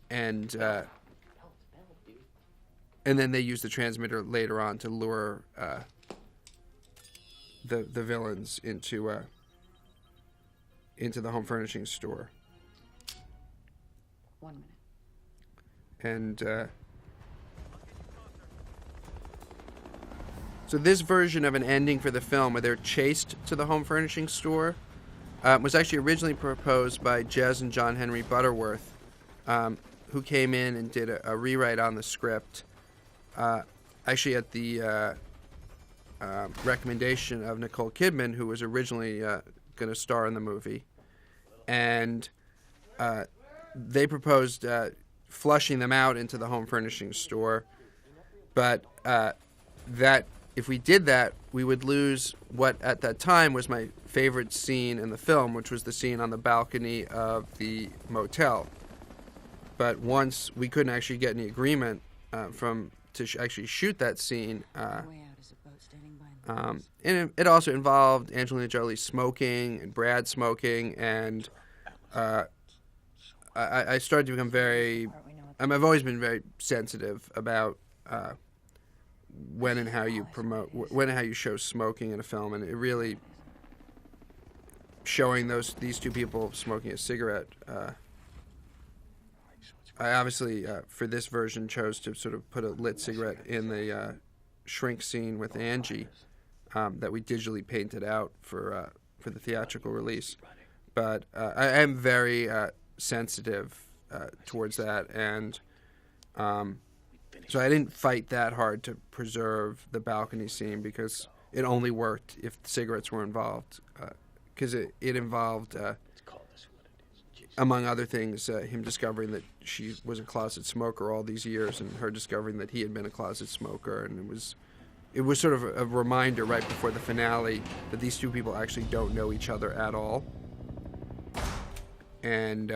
And and then they use the transmitter later on to lure the villains into the home furnishings store.
1 minute.
And so this version of an ending for the film where they're chased to the home furnishings store was actually originally proposed by Jez and John Henry Butterworth, who came in and did a rewrite on the script, actually at the recommendation of Nicole Kidman, who was originally going to star in the movie. And they proposed flushing them out into the home furnishings store, but that if we did that, we would lose what at that time was my favorite scene in the film, which was the scene on the balcony of the motel. But once we couldn't actually get any agreement to actually shoot that scene, and it also involved Angelina Jolie smoking and Brad smoking, and I started to become very. I've always been very sensitive about when and how you show smoking in a film, and it really showing these two people smoking a cigarette. I obviously for this version chose to sort of put a lit cigarette in the shrink scene with Angie that we digitally painted out for the theatrical release, but I am very sensitive towards that, and so I didn't fight that hard to preserve the balcony scene because it only worked if cigarettes were involved, because it involved, among other things, him discovering that she was a closet smoker all these years, and her discovering that he had been a closet smoker, and it was sort of a reminder right before the finale that these two people actually don't know each other at all. And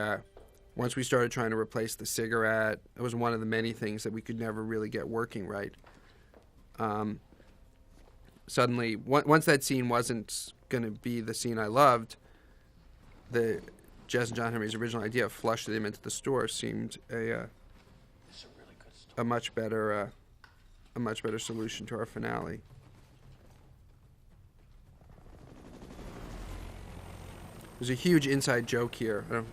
once we started trying to replace the cigarette, it was one of the many things that we could never really get working right. Suddenly, once that scene wasn't going to be the scene I loved, the Jez and John Henry's original idea of flushing them into the store seemed a much better solution to our finale. There's a huge inside joke here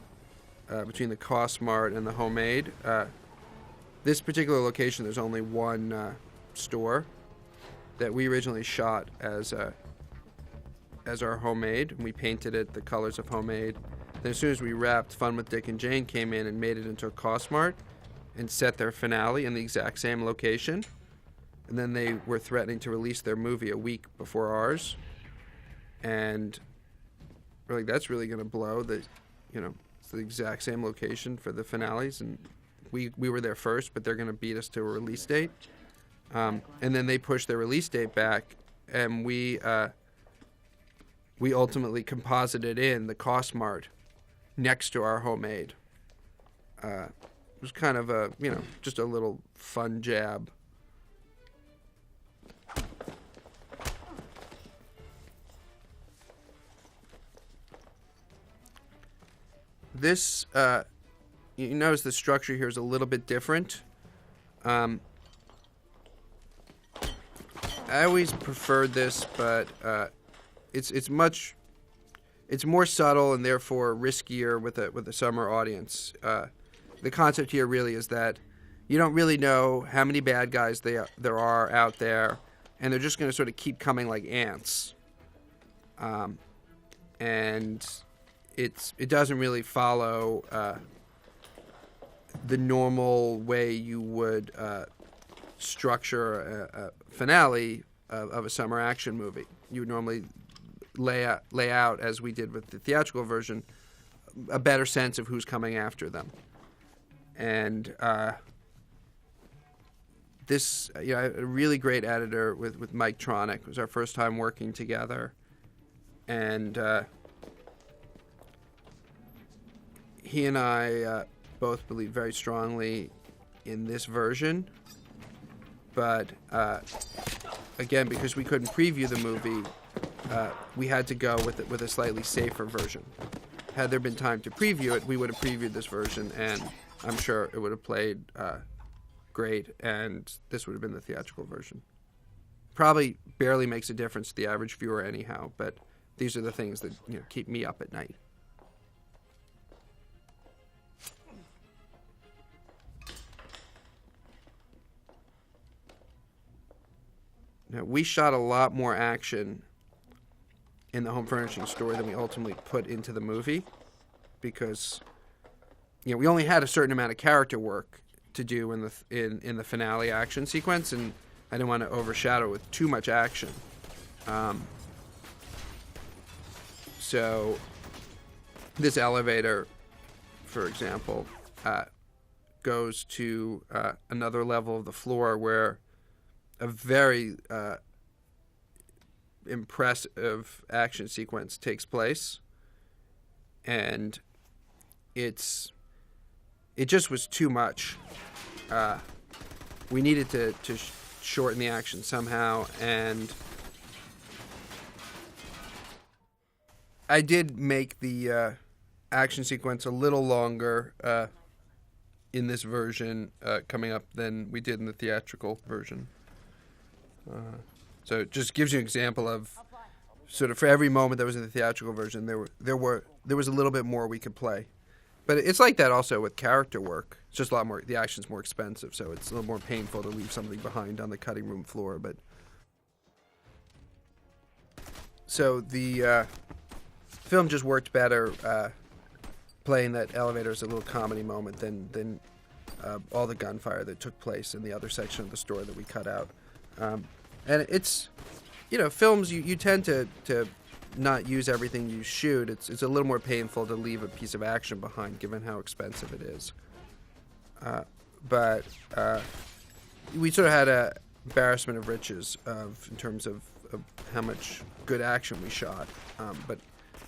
between the Cosmart and the Homemade. This particular location, there's only one store that we originally shot as our Homemade, and we painted it the colors of Homemade. Then as soon as we wrapped, Fun with Dick and Jane came in and made it into a Cosmart and set their finale in the exact same location. And then they were threatening to release their movie a week before ours. And we're like, that's really going to blow. It's the exact same location for the finales, and we were there first, but they're going to beat us to a release date. And then they pushed their release date back, and we ultimately composited in the Cosmart next to our Homemade. It was kind of just a little fun jab. This, you notice the structure here is a little bit different. I always preferred this, but it's more subtle and therefore riskier with a summer audience. The concept here really is that you don't really know how many bad guys there are out there, and they're just going to sort of keep coming like ants. And it doesn't really follow the normal way you would structure a finale of a summer action movie. You would normally lay out, as we did with the theatrical version, a better sense of who's coming after them. And this, a really great editor with Mike Tronick. It was our first time working together, and he and I both believe very strongly in this version, but again, because we couldn't preview the movie, we had to go with a slightly safer version. Had there been time to preview it, we would have previewed this version, and I'm sure it would have played great, and this would have been the theatrical version. Probably barely makes a difference to the average viewer anyhow, but these are the things that keep me up at night. Now, we shot a lot more action in the home furnishing store than we ultimately put into the movie because we only had a certain amount of character work to do in the finale action sequence, and I didn't want to overshadow it with too much action. So this elevator, for example, goes to another level of the floor where a very impressive action sequence takes place, and it just was too much. We needed to shorten the action somehow, and I did make the action sequence a little longer in this version coming up than we did in the theatrical version. So it just gives you an example of sort of for every moment that was in the theatrical version, there was a little bit more we could play. But it's like that also with character work. It's just a lot more. The action's more expensive, so it's a little more painful to leave something behind on the cutting room floor. But so the film just worked better playing that elevator as a little comedy moment than all the gunfire that took place in the other section of the store that we cut out. And it's, films, you tend to not use everything you shoot. It's a little more painful to leave a piece of action behind given how expensive it is. But we sort of had a embarrassment of riches in terms of how much good action we shot. But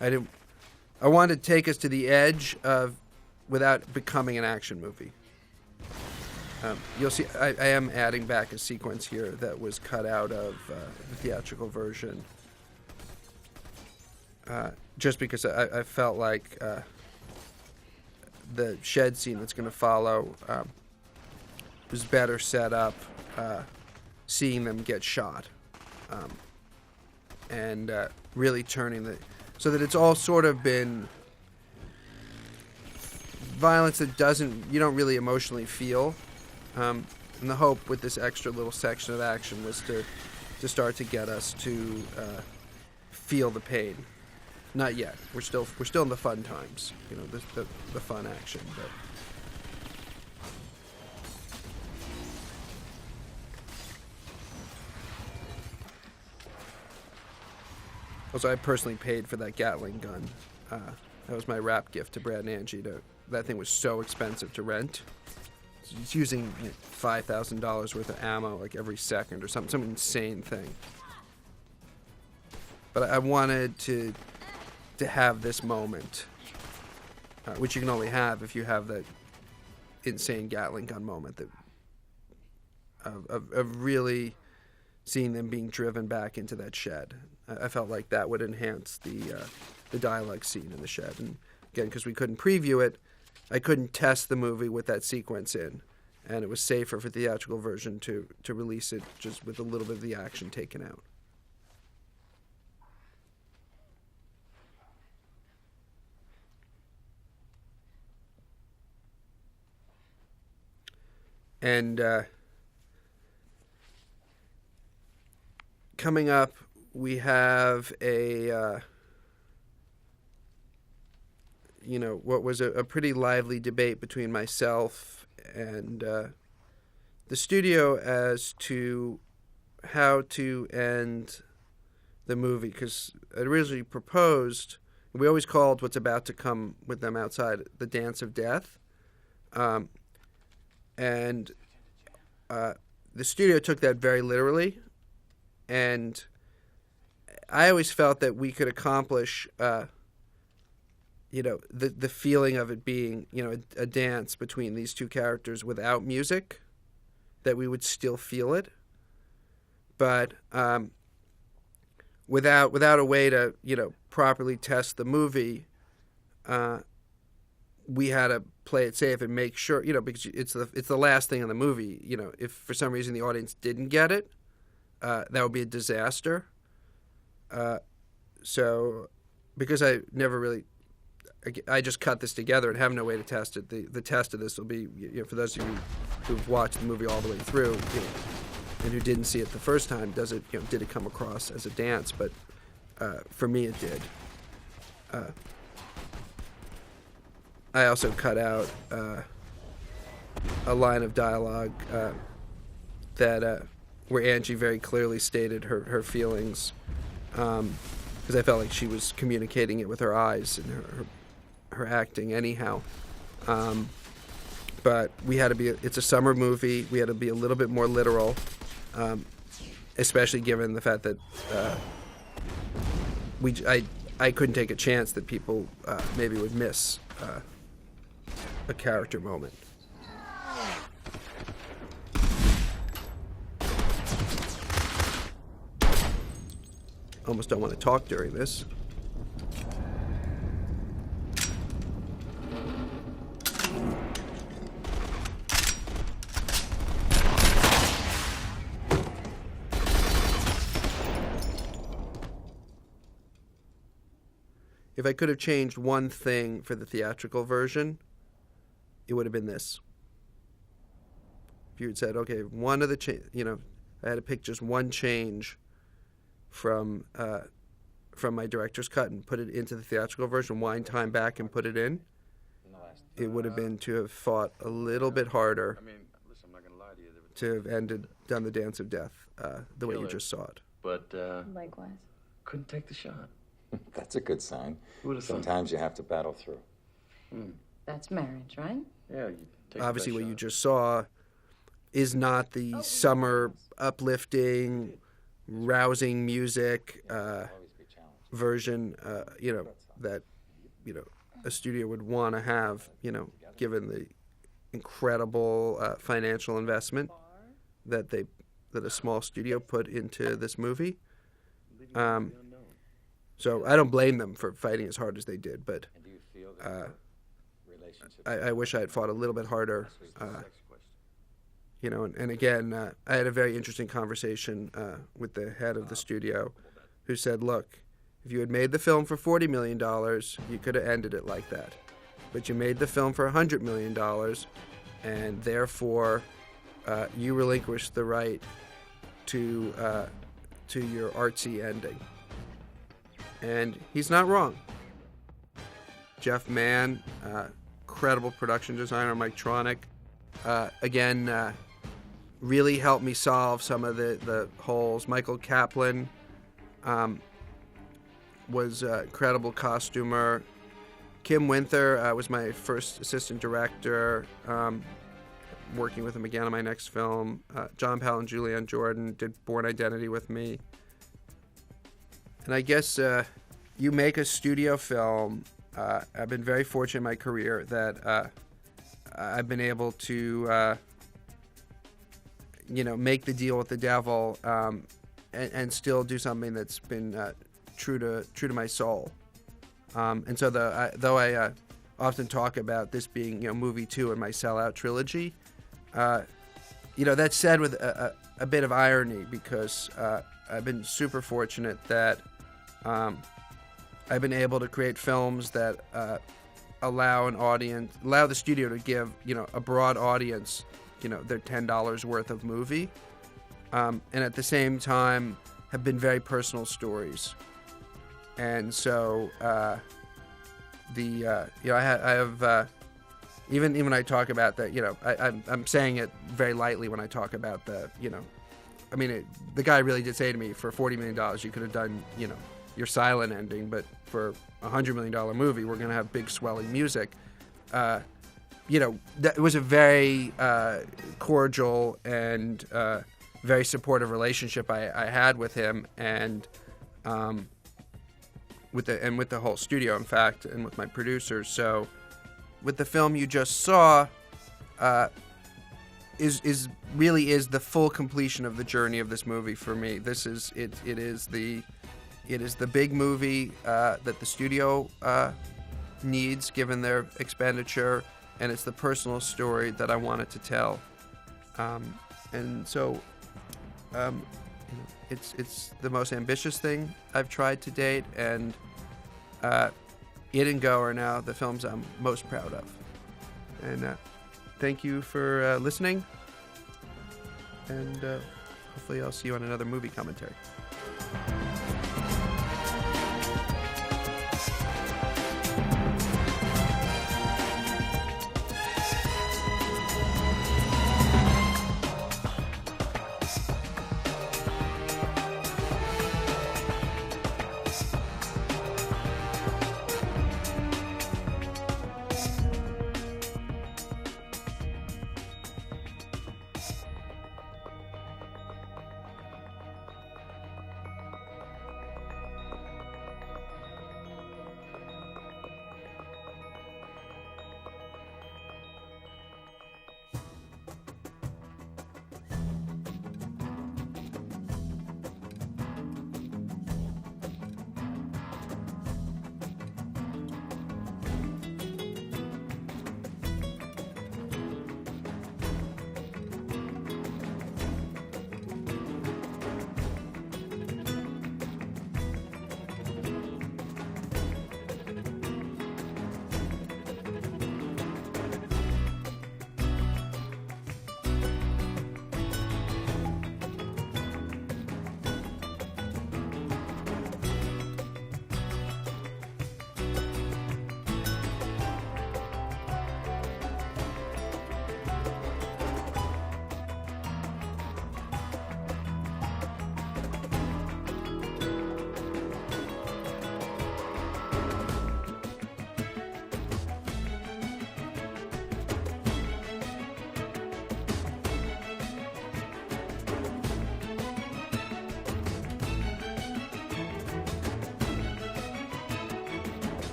I wanted to take us to the edge without becoming an action movie. You'll see I am adding back a sequence here that was cut out of the theatrical version just because I felt like the shed scene that's going to follow was better set up seeing them get shot and really turning so that it's all sort of been violence that you don't really emotionally feel. And the hope with this extra little section of action was to start to get us to feel the pain. Not yet. We're still in the fun times. The fun action. But also, I personally paid for that Gatling gun. That was my wrap gift to Brad and Angie. That thing was so expensive to rent. It's using $5,000 worth of ammo like every second or some insane thing. But I wanted to have this moment, which you can only have if you have that insane Gatling gun moment of really seeing them being driven back into that shed. I felt like that would enhance the dialogue scene in the shed. And again, because we couldn't preview it, I couldn't test the movie with that sequence in, and it was safer for the theatrical version to release it just with a little bit of the action taken out. And coming up, we have what was a pretty lively debate between myself and the studio as to how to end the movie. Because I originally proposed, we always called what's about to come with them outside the dance of death. And the studio took that very literally. And I always felt that we could accomplish the feeling of it being, a dance between these two characters without music, that we would still feel it, but without a way to, properly test the movie, we had to play it safe and make sure, because it's the last thing in the movie. If for some reason the audience didn't get it, that would be a disaster. So, because I never really, I just cut this together and have no way to test it. The test of this will be, for those of you who've watched the movie all the way through, and who didn't see it the first time, did it come across as a dance? But for me, it did. I also cut out a line of dialogue that where Angie very clearly stated her feelings, because I felt like she was communicating it with her eyes and her acting anyhow. But we had to be. It's a summer movie. We had to be a little bit more literal, especially given the fact that I couldn't take a chance that people maybe would miss a character moment. Almost don't want to talk during this. If I could have changed one thing for the theatrical version, it would have been this. If you had said, okay, one of the I had to pick just one change from my director's cut and put it into the theatrical version, wind time back and put it in, it would have been to have fought a little bit harder to have done the Dance of Death the way you just saw it.
But
Likewise.
couldn't take the shot.
That's a good sign.
Who'd have thought?
Sometimes you have to battle through.
That's marriage, right?
Yeah, you take
Obviously,
the
what
best
you
shot.
just saw is not the summer uplifting, rousing music version, that a studio would want to have, given the incredible financial investment that a small studio put into this movie. So I don't blame them for fighting as hard as they did, but I wish I had fought a little bit harder. And again, I had a very interesting conversation with the head of the studio, who said, look, if you had made the film for $40 million, you could have ended it like that. But you made the film for $100 million, and therefore you relinquished the right to your artsy ending. And he's not wrong. Jeff Mann, incredible production designer, Mike Tronick, again, really helped me solve some of the holes. Michael Kaplan was an incredible costumer. Kim Winther was my first assistant director, working with him again on my next film. John Powell and Julianne Jordan did Born Identity with me. And I guess you make a studio film. I've been very fortunate in my career that I've been able to, make the deal with the devil and still do something that's been true to my soul. And so though I often talk about this being movie 2 in my Sellout trilogy, that's said with a bit of irony, because I've been super fortunate that I've been able to create films that allow the studio to give a broad audience their $10 worth of movie, and at the same time have been very personal stories. And so I have even when I talk about that, I'm saying it very lightly when I talk about the the guy really did say to me, for $40 million you could have done your silent ending, but for a $100 million movie, we're going to have big swelling music. That was a very cordial and very supportive relationship I had with him, and with the whole studio, in fact, and with my producers. So, with the film you just saw, is really the full completion of the journey of this movie for me. This is it. It is the big movie that the studio needs, given their expenditure. and it's the personal story that I wanted to tell. And so, it's the most ambitious thing I've tried to date, and It and Go are now the films I'm most proud of. And thank you for listening, and hopefully I'll see you on another movie commentary.